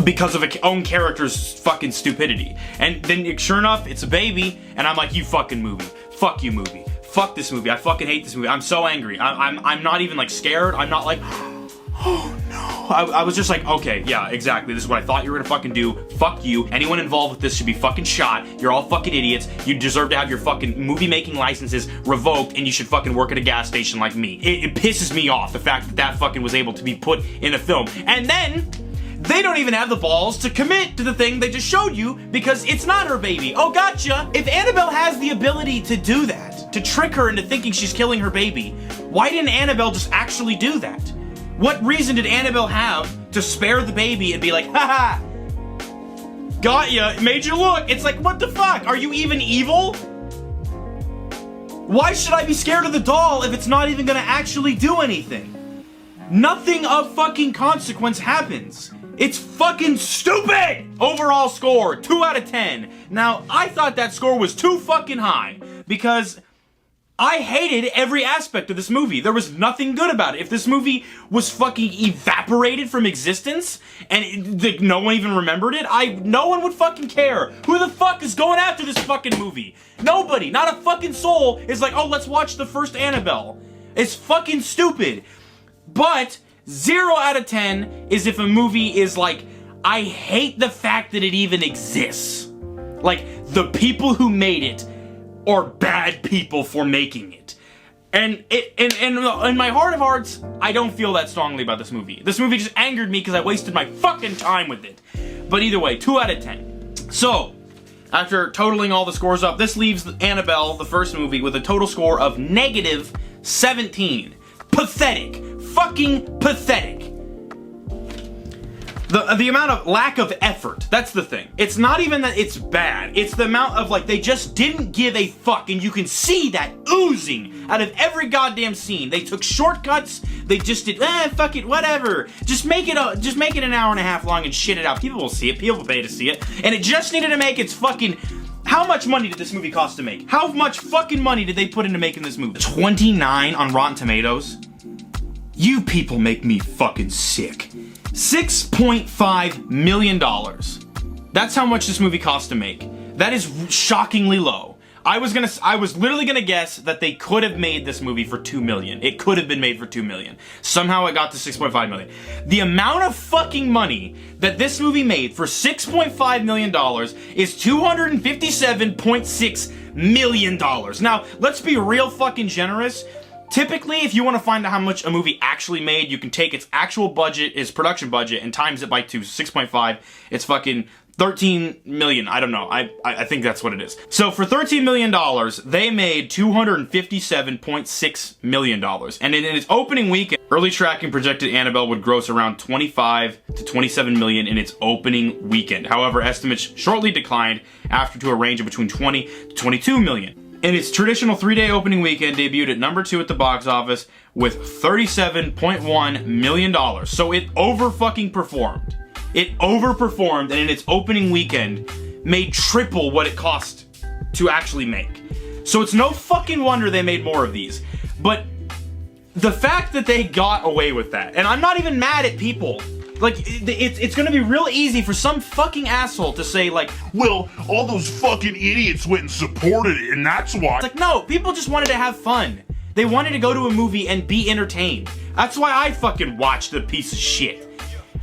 because of a own character's fucking stupidity. And then, sure enough, it's a baby, and I'm like, you fucking movie. Fuck you, movie. Fuck this movie. I fucking hate this movie. I'm so angry. I'm not even, like, scared. I'm not like, oh no. I was just like, okay, yeah, exactly. This is what I thought you were gonna fucking do. Fuck you. Anyone involved with this should be fucking shot. You're all fucking idiots. You deserve to have your fucking movie-making licenses revoked, and you should fucking work at a gas station like me. It pisses me off, the fact that that fucking was able to be put in a film. And then they don't even have the balls to commit to the thing they just showed you because it's not her baby. Oh, gotcha. If Annabelle has the ability to do that, to trick her into thinking she's killing her baby, why didn't Annabelle just actually do that? What reason did Annabelle have to spare the baby and be like, haha, got ya, made you look? It's like, what the fuck? Are you even evil? Why should I be scared of the doll if it's not even gonna actually do anything? Nothing of fucking consequence happens. It's fucking stupid! Overall score, 2 out of 10. Now, I thought that score was too fucking high because I hated every aspect of this movie. There was nothing good about it. If this movie was fucking evaporated from existence and no one even remembered it, no one would fucking care. Who the fuck is going after this fucking movie? Nobody. Not a fucking soul is like, oh, let's watch the first Annabelle. It's fucking stupid. But 0 out of 10 is if a movie is like, I hate the fact that it even exists. Like, the people who made it are bad people for making it. And in my heart of hearts, I don't feel that strongly about this movie. This movie just angered me because I wasted my fucking time with it. But either way, 2 out of 10. So, after totaling all the scores up, this leaves Annabelle, the first movie, with a total score of negative 17. Pathetic. Fucking pathetic. The amount of lack of effort, that's the thing. It's not even that it's bad, it's the amount of, like, they just didn't give a fuck, and you can see that oozing out of every goddamn scene. They took shortcuts, they just did, fuck it, whatever. Just make it an hour and a half long and shit it out. People will see it, people will pay to see it, and it just needed to make its fucking... How much money did this movie cost to make? How much fucking money did they put into making this movie? 29 on Rotten Tomatoes? You people make me fucking sick. $6.5 million. That's how much this movie cost to make. That is shockingly low. I was literally gonna guess that they could have made this movie for $2 million. It could have been made for $2 million. Somehow it got to $6.5 million. The amount of fucking money that this movie made for $6.5 million is $257.6 million. Now, let's be real fucking generous. Typically, if you want to find out how much a movie actually made, you can take its actual budget, its production budget, and times it by 2. 6.5, it's fucking 13 million. I don't know. I think that's what it is. So for $13 million, they made $257.6 million. And in its opening weekend, Early tracking projected Annabelle would gross around 25 to 27 million in its opening weekend. However, estimates shortly declined after to a range of between 20 to 22 million. In its traditional 3-day opening weekend, debuted at number 2 at the box office with $37.1 million. So it over-fucking performed. It overperformed, and in its opening weekend, made triple what it cost to actually make. So it's no fucking wonder they made more of these. But the fact that they got away with that, and I'm not even mad at people. Like, it's gonna be real easy for some fucking asshole to say, like, Well, all those fucking idiots went and supported it, and that's why. it's like, no, people just wanted to have fun. They wanted to go to a movie and be entertained. That's why I fucking watched the piece of shit.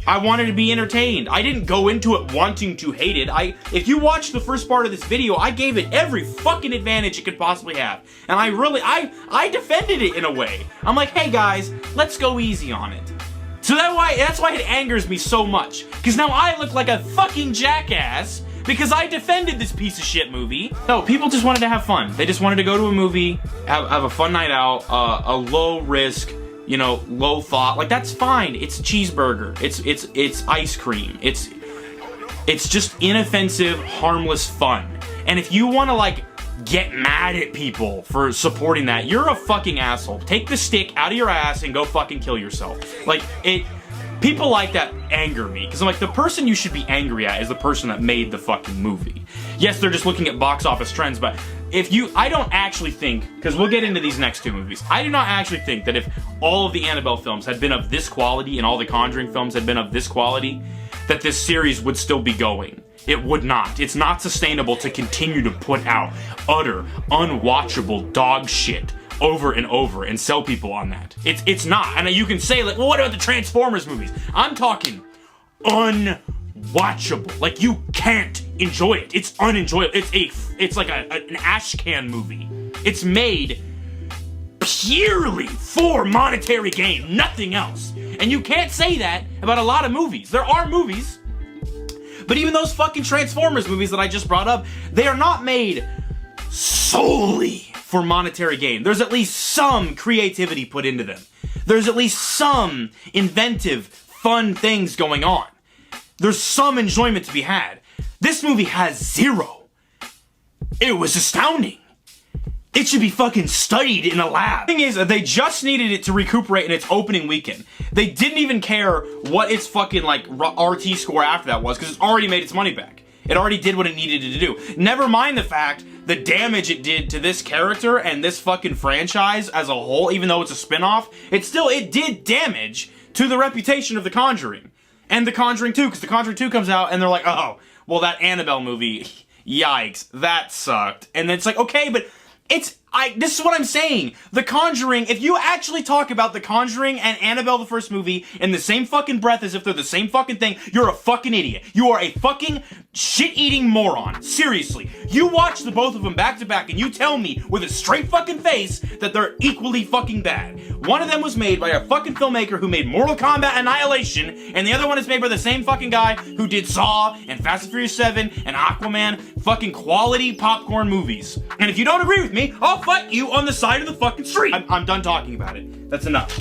I wanted to be entertained. I didn't go into it wanting to hate it. If you watch the first part of this video, I gave it every fucking advantage it could possibly have. And I defended it in a way. I'm like, hey guys, let's go easy on it. So that's why it angers me so much. Because now I look like a fucking jackass because I defended this piece of shit movie. No, people just wanted to have fun. They just wanted to go to a movie, have a fun night out, a low risk, you know, low thought. Like, that's fine. It's cheeseburger. It's ice cream. It's just inoffensive, harmless fun. And if you want to, like, get mad at people for supporting that, you're a fucking asshole. Take the stick out of your ass and go fucking kill yourself. Like, people like that anger me. Because I'm like, the person you should be angry at is the person that made the fucking movie. Yes, they're just looking at box office trends, but I don't actually think, because we'll get into these next two movies, I do not actually think that if all of the Annabelle films had been of this quality and all the Conjuring films had been of this quality, that this series would still be going. It would not. It's not sustainable to continue to put out utter, unwatchable dog shit over and over and sell people on that. It's not. And you can say, like, well, what about the Transformers movies? I'm talking unwatchable. Like, you can't enjoy it. It's unenjoyable. It's like an ash can movie. It's made purely for monetary gain, nothing else. And you can't say that about a lot of movies. There are movies, but even those fucking Transformers movies that I just brought up, they are not made solely for monetary gain. There's at least some creativity put into them. There's at least some inventive, fun things going on. There's some enjoyment to be had. This movie has zero. It was astounding. It should be fucking studied in a lab. The thing is, they just needed it to recuperate in its opening weekend. They didn't even care what its fucking, like, RT score after that was, because it's already made its money back. It already did what it needed to do. Never mind the fact, the damage it did to this character and this fucking franchise as a whole, even though it's a spinoff, it did damage to the reputation of The Conjuring. And The Conjuring 2, because The Conjuring 2 comes out and they're like, oh, well, that Annabelle movie, yikes, that sucked. And then it's like, okay, but this is what I'm saying. The Conjuring, if you actually talk about The Conjuring and Annabelle the first movie in the same fucking breath as if they're the same fucking thing, you're a fucking idiot. You are a fucking shit-eating moron. Seriously. You watch the both of them back to back and you tell me with a straight fucking face that they're equally fucking bad. One of them was made by a fucking filmmaker who made Mortal Kombat Annihilation, and the other one is made by the same fucking guy who did Saw and Fast and Furious 7 and Aquaman, fucking quality popcorn movies. And if you don't agree with me, I'll fight you on the side of the fucking street. I'm done talking about it. That's enough.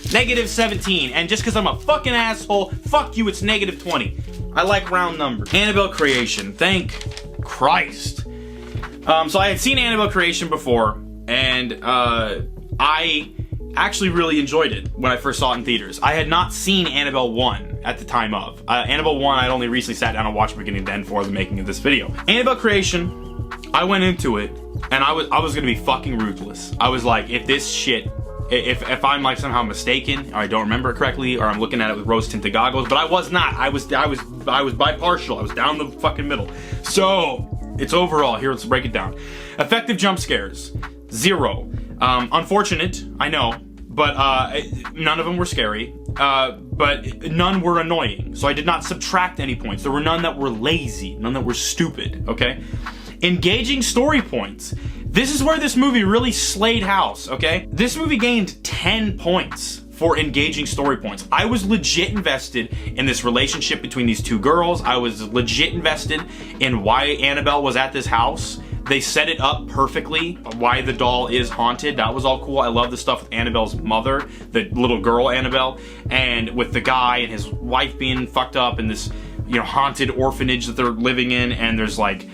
-17, and just because I'm a fucking asshole, fuck you, it's -20. I like round numbers. Annabelle Creation, thank Christ. So I had seen Annabelle Creation before, and I actually really enjoyed it when I first saw it in theaters. I had not seen Annabelle 1 at the time of. Annabelle 1, I'd only recently sat down and watched beginning to end for the making of this video. Annabelle Creation, I went into it, and I was gonna be fucking ruthless. I was like, if this shit, if I'm like somehow mistaken, or I don't remember it correctly, or I'm looking at it with rose-tinted goggles, but I was not. I was bipartial. I was down the fucking middle. So it's overall, here, let's break it down. Effective jump scares, 0. Unfortunate, I know, but none of them were scary, but none were annoying. So I did not subtract any points. There were none that were lazy, none that were stupid, okay? Engaging story points. This is where this movie really slayed house, okay? This movie gained 10 points for engaging story points. I was legit invested in this relationship between these two girls. I was legit invested in why Annabelle was at this house. They set it up perfectly, why the doll is haunted. That was all cool. I love the stuff with Annabelle's mother, the little girl Annabelle, and with the guy and his wife being fucked up in this, you know, haunted orphanage that they're living in, and there's like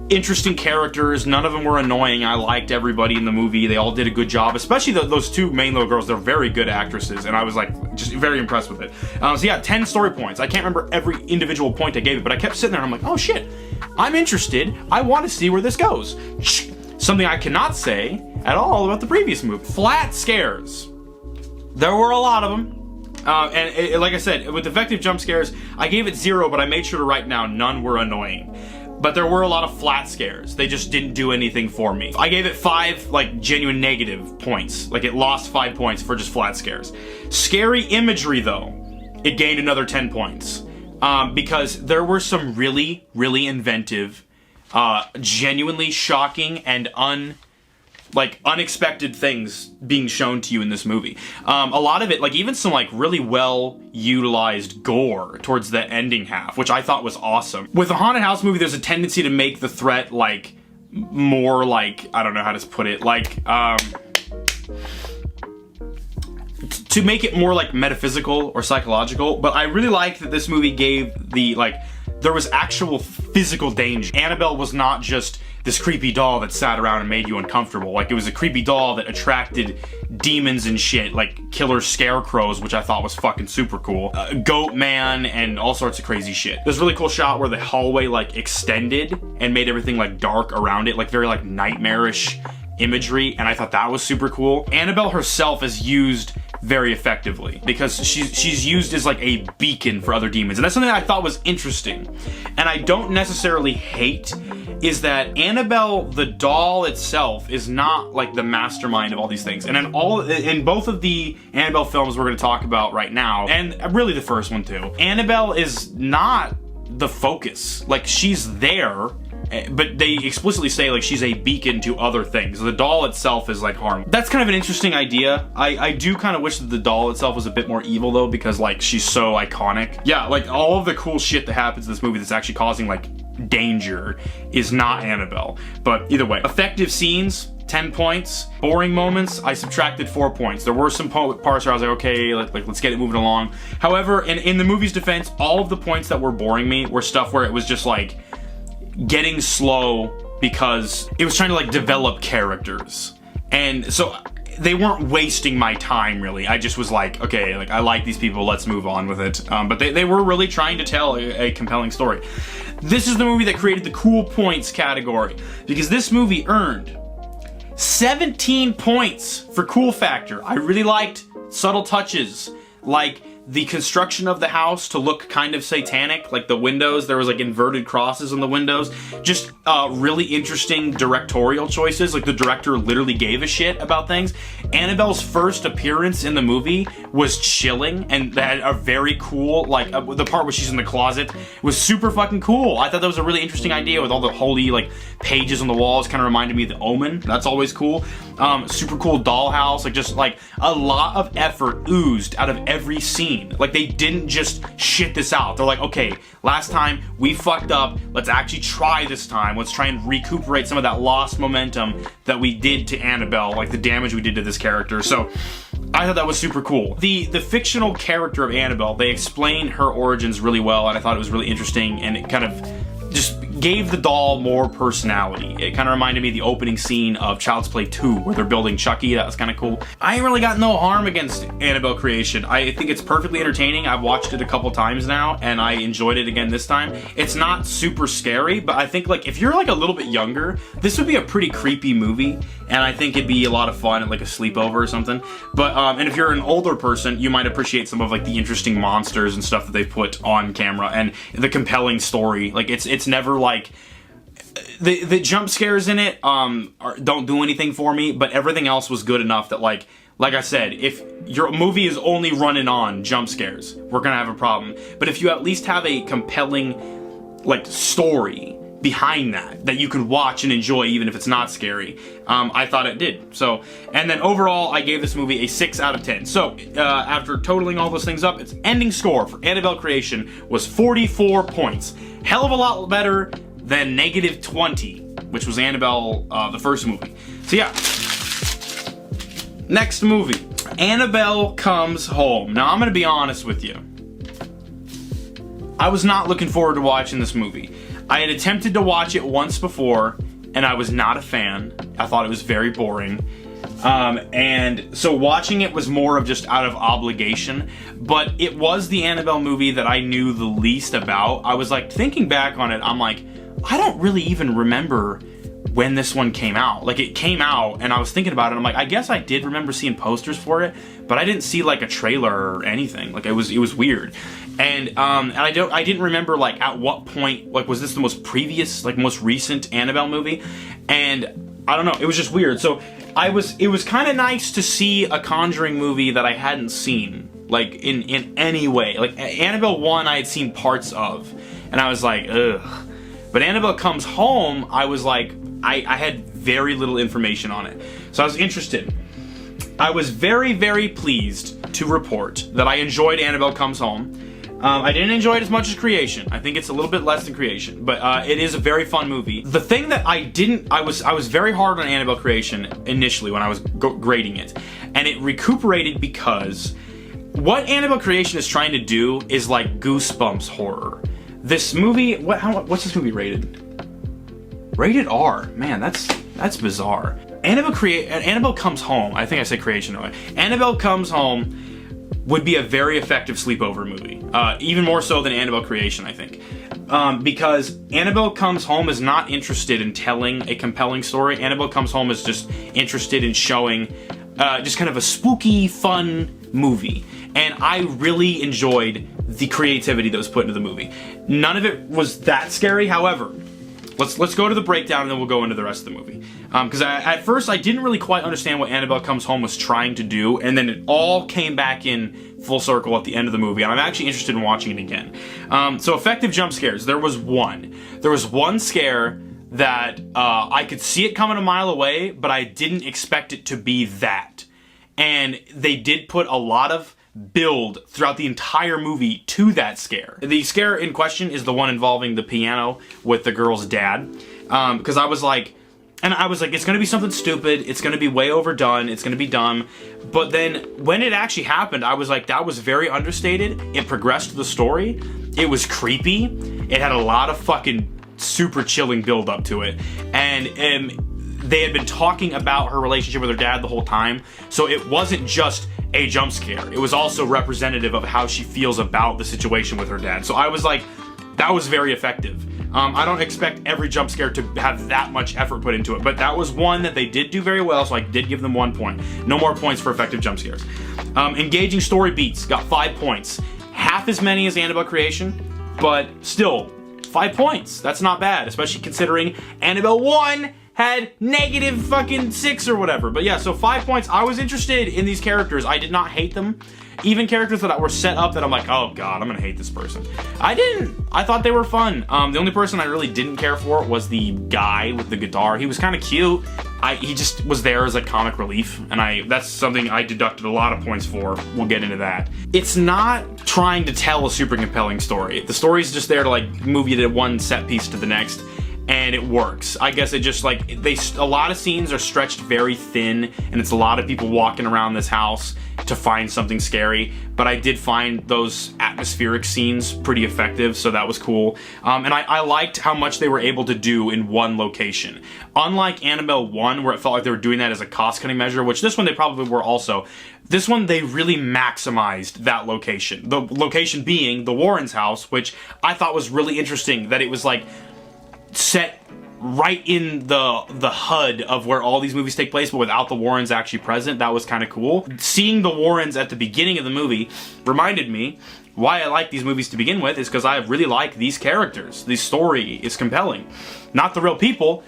interesting characters. None of them were annoying. I liked everybody in the movie. They all did a good job, especially those two main little girls. They're very good actresses, and I was like just very impressed with it. So yeah, 10 story points. I can't remember every individual point I gave it, but I kept sitting there and I'm like, oh shit, I'm interested. I want to see where this goes. Something I cannot say at all about the previous movie. Flat scares. There were a lot of them. Like I said, with effective jump scares, I gave it 0, but I made sure to write down none were annoying. But there were a lot of flat scares. They just didn't do anything for me. I gave it 5, like, genuine negative points. Like, it lost 5 points for just flat scares. Scary imagery, though, it gained another 10 points. Because there were some really, really inventive, genuinely shocking and unexpected things being shown to you in this movie. A lot of it, like even some like really well utilized gore towards the ending half, which I thought was awesome. With a haunted house movie, there's a tendency to make the threat like more like, I don't know how to put it, like to make it more like metaphysical or psychological, but I really liked that this movie gave the, like, there was actual physical danger. Annabelle was not just this creepy doll that sat around and made you uncomfortable. Like, it was a creepy doll that attracted demons and shit, like killer scarecrows, which I thought was fucking super cool. Goat man and all sorts of crazy shit. There's a really cool shot where the hallway like extended and made everything like dark around it, like very like nightmarish imagery, and I thought that was super cool. Annabelle herself is used very effectively because she's used as like a beacon for other demons, and that's something that I thought was interesting. And I don't necessarily hate is that Annabelle the doll itself is not like the mastermind of all these things. And in both of the Annabelle films we're going to talk about right now, and really the first one too, Annabelle is not the focus. Like, she's there, but they explicitly say like she's a beacon to other things. The doll itself is like harmful. That's kind of an interesting idea. I do kind of wish that the doll itself was a bit more evil though, because like she's so iconic. Yeah, like all of the cool shit that happens in this movie that's actually causing like danger is not Annabelle. But either way, effective scenes, 10 points. Boring moments, I subtracted 4 points. There were some parts where I was like, okay, let's get it moving along. However, in the movie's defense, all of the points that were boring me were stuff where it was just like getting slow because it was trying to like develop characters. And so they weren't wasting my time really. I just was like, okay, like I like these people, let's move on with it. But they were really trying to tell a compelling story. This is the movie that created the cool points category, because this movie earned 17 points for cool factor. I really liked subtle touches, like the construction of the house to look kind of satanic, like the windows, there was like inverted crosses on the windows. Just really interesting directorial choices, like the director literally gave a shit about things. Annabelle's first appearance in the movie was chilling, and they had a very cool, like the part where she's in the closet was super fucking cool. I thought that was a really interesting idea with all the holy like pages on the walls, kind of reminded me of The Omen. That's always cool. Super cool dollhouse, like just like a lot of effort oozed out of every scene. Like they didn't just shit this out. They're like, okay, last time we fucked up, let's actually try this time. Let's try and recuperate some of that lost momentum that we did to Annabelle, like the damage we did to this character. So I thought that was super cool. The fictional character of Annabelle, they explained her origins really well, and I thought it was really interesting, and it kind of just gave the doll more personality. It kind of reminded me of the opening scene of Child's Play 2 where they're building Chucky. That was kind of cool. I ain't really got no harm against Annabelle creation. I think it's perfectly entertaining. I've watched it a couple times now and I enjoyed it again this time. It's not super scary, but I think like if you're like a little bit younger, this would be a pretty creepy movie, and I think it'd be a lot of fun at like a sleepover or something. But and if you're an older person, you might appreciate some of like the interesting monsters and stuff that they've put on camera and the compelling story. Like it's never like the jump scares in it don't do anything for me, but everything else was good enough that like I said, if your movie is only running on jump scares, we're gonna have a problem. But if you at least have a compelling like story behind that you could watch and enjoy even if it's not scary, I thought it did. So, and then overall I gave this movie a 6 out of 10. So after totaling all those things up, its ending score for Annabelle Creation was 44 points. Hell of a lot better than -20 which was Annabelle, the first movie. So yeah. Next movie, Annabelle Comes Home. Now I'm gonna be honest with you. I was not looking forward to watching this movie. I had attempted to watch it once before, and I was not a fan. I thought it was very boring. And so watching it was more of just out of obligation, but it was the Annabelle movie that I knew the least about. I was like, thinking back on it, I'm like, I don't really even remember when this one came out. Like, it came out, and I was thinking about it, I'm like, I guess I did remember seeing posters for it, but I didn't see like a trailer or anything. Like, it was weird. And I didn't remember like at what point, like, was this the most recent Annabelle movie? And I don't know, it was just weird. So it was kind of nice to see a Conjuring movie that I hadn't seen, like, in any way. Like, Annabelle 1 I had seen parts of, and I was like, ugh. But Annabelle Comes Home, I was like, I had very little information on it. So I was interested. I was very, very pleased to report that I enjoyed Annabelle Comes Home. I didn't enjoy it as much as Creation. I think it's a little bit less than Creation, but it is a very fun movie. The thing that I was very hard on Annabelle Creation initially when I was grading it, and it recuperated because what Annabelle Creation is trying to do is like Goosebumps horror. This movie, what's this movie rated? Rated R. Man, that's bizarre. Annabelle Comes Home. I think I said Creation earlier. Annabelle Comes Home would be a very effective sleepover movie, even more so than Annabelle Creation, I think, because Annabelle Comes Home is not interested in telling a compelling story. Annabelle Comes Home is just interested in showing just kind of a spooky, fun movie, and I really enjoyed the creativity that was put into the movie. None of it was that scary, however. Let's go to the breakdown and then we'll go into the rest of the movie. Because at first I didn't really quite understand what Annabelle Comes Home was trying to do, and then it all came back in full circle at the end of the movie, and I'm actually interested in watching it again. So effective jump scares. There was one. There was one scare that I could see it coming a mile away, but I didn't expect it to be that. And they did put a lot of build throughout the entire movie to that scare. The scare in question is the one involving the piano with the girl's dad. Because I was like, it's gonna be something stupid, it's gonna be way overdone, it's gonna be dumb. But then when it actually happened, I was like, that was very understated. It progressed the story. It was creepy. It had a lot of fucking super chilling build up to it. And they had been talking about her relationship with her dad the whole time. So it wasn't just a jump scare. It was also representative of how she feels about the situation with her dad. So I was like, that was very effective. I don't expect every jump scare to have that much effort put into it, but that was one that they did do very well, so I did give them 1 point. No more points for effective jump scares. Engaging story beats, got 5 points. Half as many as Annabelle Creation, but still, 5 points. That's not bad, especially considering Annabelle 1 had negative fucking 6 or whatever. But yeah, so 5 points. I was interested in these characters. I did not hate them. Even characters that were set up that I'm like, oh god, I'm gonna hate this person. I didn't. I thought they were fun. The only person I really didn't care for was the guy with the guitar. He was kind of cute. He just was there as a comic relief, and that's something I deducted a lot of points for. We'll get into that. It's not trying to tell a super compelling story. The story's just there to like move you to one set piece to the next. And it works. I guess it just like, a lot of scenes are stretched very thin, and it's a lot of people walking around this house to find something scary, but I did find those atmospheric scenes pretty effective, so that was cool. And I liked how much they were able to do in one location. Unlike Annabelle 1, where it felt like they were doing that as a cost-cutting measure, which this one they probably were also, this one they really maximized that location. The location being the Warrens' house, which I thought was really interesting, that it was like, set right in the HUD of where all these movies take place, but without the Warrens actually present. That was kind of cool. Seeing the Warrens at the beginning of the movie reminded me why I like these movies to begin with, is because I really like these characters. The story is compelling. Not the real people.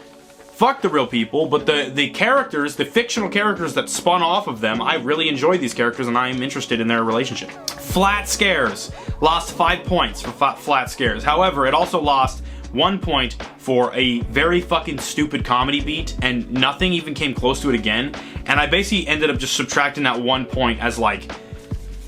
Fuck the real people, but the characters, the fictional characters that spun off of them, I really enjoyed these characters and I am interested in their relationship. Flat scares. Lost 5 points for flat scares. However, it also lost 1 point for a very fucking stupid comedy beat, and nothing even came close to it again. And I basically ended up just subtracting that 1 point as like,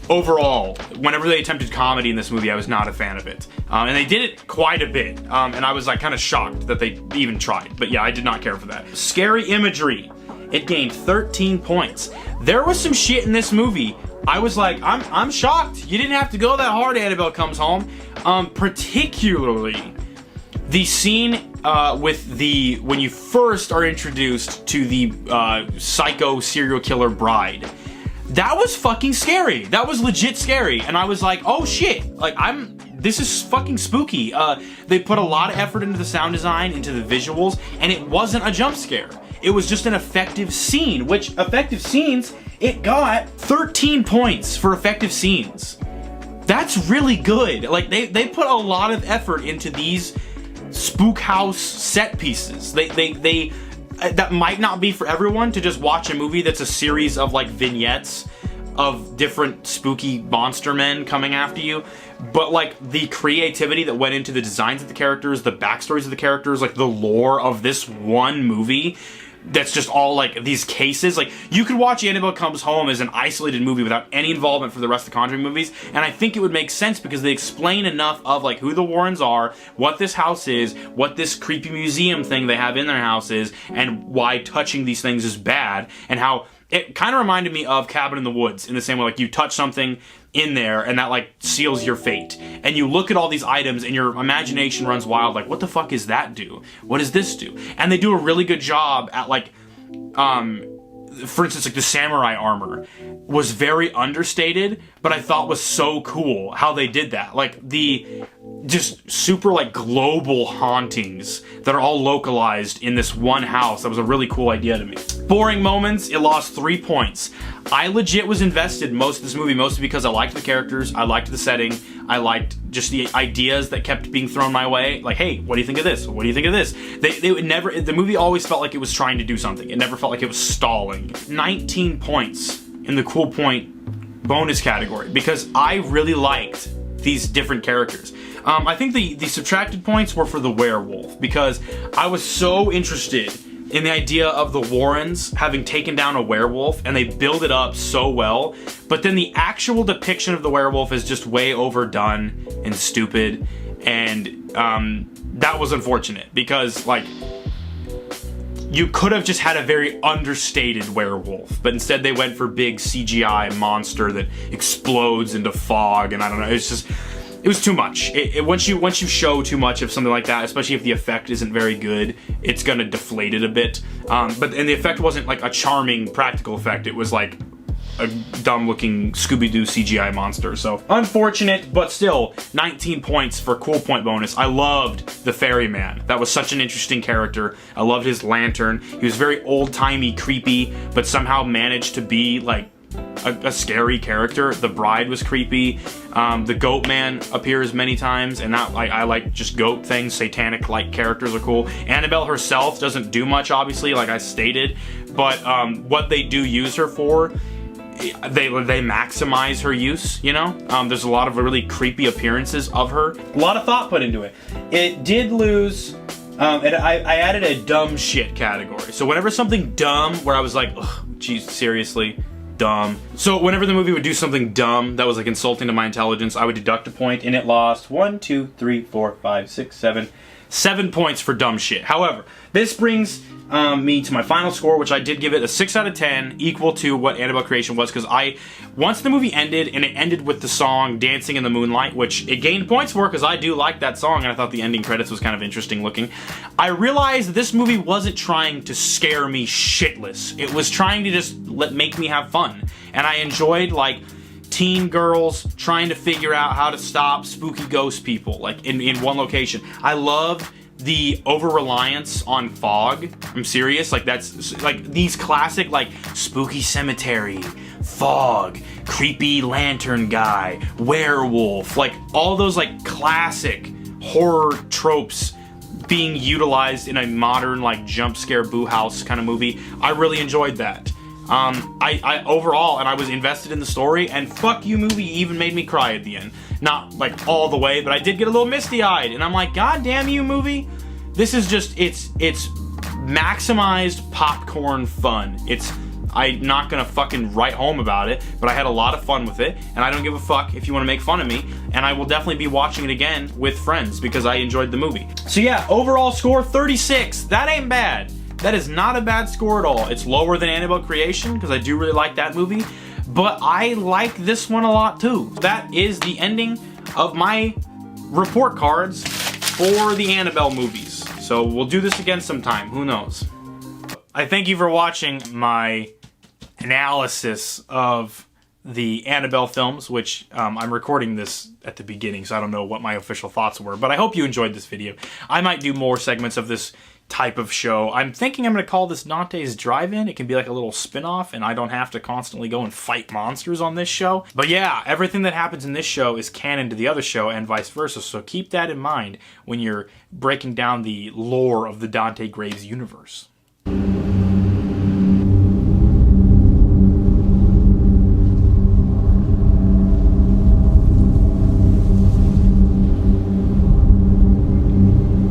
overall, whenever they attempted comedy in this movie, I was not a fan of it. And they did it quite a bit. And I was like kind of shocked that they even tried. But yeah, I did not care for that. Scary imagery. It gained 13 points. There was some shit in this movie. I was like, I'm shocked. You didn't have to go that hard, Annabelle Comes Home. Particularly the scene when you first are introduced to the psycho serial killer bride. That was fucking scary. That was legit scary. And I was like, oh shit. Like, this is fucking spooky. They put a lot of effort into the sound design, into the visuals, and it wasn't a jump scare. It was just an effective scene, which effective scenes, it got 13 points for effective scenes. That's really good. Like, they put a lot of effort into these spook house set pieces. They that might not be for everyone to just watch a movie that's a series of like vignettes of different spooky monster men coming after you, but like the creativity that went into the designs of the characters, the backstories of the characters, like the lore of this one movie that's just all like these cases. Like, you could watch Annabelle Comes Home as an isolated movie without any involvement for the rest of the Conjuring movies, and I think it would make sense because they explain enough of like who the Warrens are, what this house is, what this creepy museum thing they have in their house is, and why touching these things is bad, and how it kind of reminded me of Cabin in the Woods in the same way, like you touch something in there and that like seals your fate, and you look at all these items and your imagination runs wild, like what the fuck is that do? What does this do? And they do a really good job at like for instance, like the samurai armor was very understated, but I thought was so cool how they did that. Like the just super like global hauntings that are all localized in this one house. That was a really cool idea to me. Boring moments, it lost 3 points. I legit was invested most of this movie, mostly because I liked the characters, I liked the setting, I liked just the ideas that kept being thrown my way. Like, hey, what do you think of this? What do you think of this? They would never, the movie always felt like it was trying to do something. It never felt like it was stalling. 19 points in the cool point bonus category because I really liked these different characters. I think the subtracted points were for the werewolf because I was so interested in the idea of the Warrens having taken down a werewolf, and they build it up so well, but then the actual depiction of the werewolf is just way overdone and stupid, and that was unfortunate because like you could have just had a very understated werewolf, but instead they went for big CGI monster that explodes into fog, and I don't know, it was too much. Once you show too much of something like that, especially if the effect isn't very good, it's gonna deflate it a bit. And the effect wasn't like a charming practical effect. It was like a dumb-looking Scooby-Doo CGI monster. So unfortunate, but still 19 points for cool point bonus. I loved the ferryman. That was such an interesting character. I loved his lantern. He was very old-timey, creepy, but somehow managed to be like a scary character. The bride was creepy. The goat man appears many times, and that I like just goat things. Satanic like characters are cool. Annabelle herself doesn't do much, obviously, like I stated, but what they do use her for, they maximize her use, you know? There's a lot of really creepy appearances of her. A lot of thought put into it. It did lose. And I added a dumb shit category. So whenever something dumb, where I was like, ugh, geez, seriously, dumb. So whenever the movie would do something dumb that was like insulting to my intelligence, I would deduct a point, and it lost 1, 2, 3, 4, 5, 6, 7. 7 points for dumb shit. However, this brings me to my final score, which I did give it a 6 out of 10, equal to what Annabelle Creation was, because once the movie ended, and it ended with the song Dancing in the Moonlight, which it gained points for, because I do like that song, and I thought the ending credits was kind of interesting looking, I realized that this movie wasn't trying to scare me shitless. It was trying to just make me have fun. And I enjoyed, like, teen girls trying to figure out how to stop spooky ghost people, like, in one location. I loved the over-reliance on fog. I'm serious. Like, that's like these classic like spooky cemetery, fog, creepy lantern guy, werewolf, like all those like classic horror tropes being utilized in a modern like jump scare boo house kind of movie. I really enjoyed that. I overall, and I was invested in the story, and fuck you movie even made me cry at the end. Not like all the way, but I did get a little misty-eyed, and I'm like, god damn you movie. This is just, it's maximized popcorn fun. It's I'm not gonna fucking write home about it, but I had a lot of fun with it, and I don't give a fuck if you want to make fun of me, and I will definitely be watching it again with friends because I enjoyed the movie. So yeah, overall score 36. That ain't bad. That is not a bad score at all. It's lower than Annabelle Creation because I do really like that movie, but I like this one a lot too. That is the ending of my report cards for the Annabelle movies. So we'll do this again sometime, who knows. I thank you for watching my analysis of the Annabelle films, which I'm recording this at the beginning, so I don't know what my official thoughts were, but I hope you enjoyed this video. I might do more segments of this type of show. I'm thinking I'm going to call this Dante's Drive-In. It can be like a little spin-off, and I don't have to constantly go and fight monsters on this show. But yeah, everything that happens in this show is canon to the other show, and vice versa, so keep that in mind when you're breaking down the lore of the Dante Graves universe.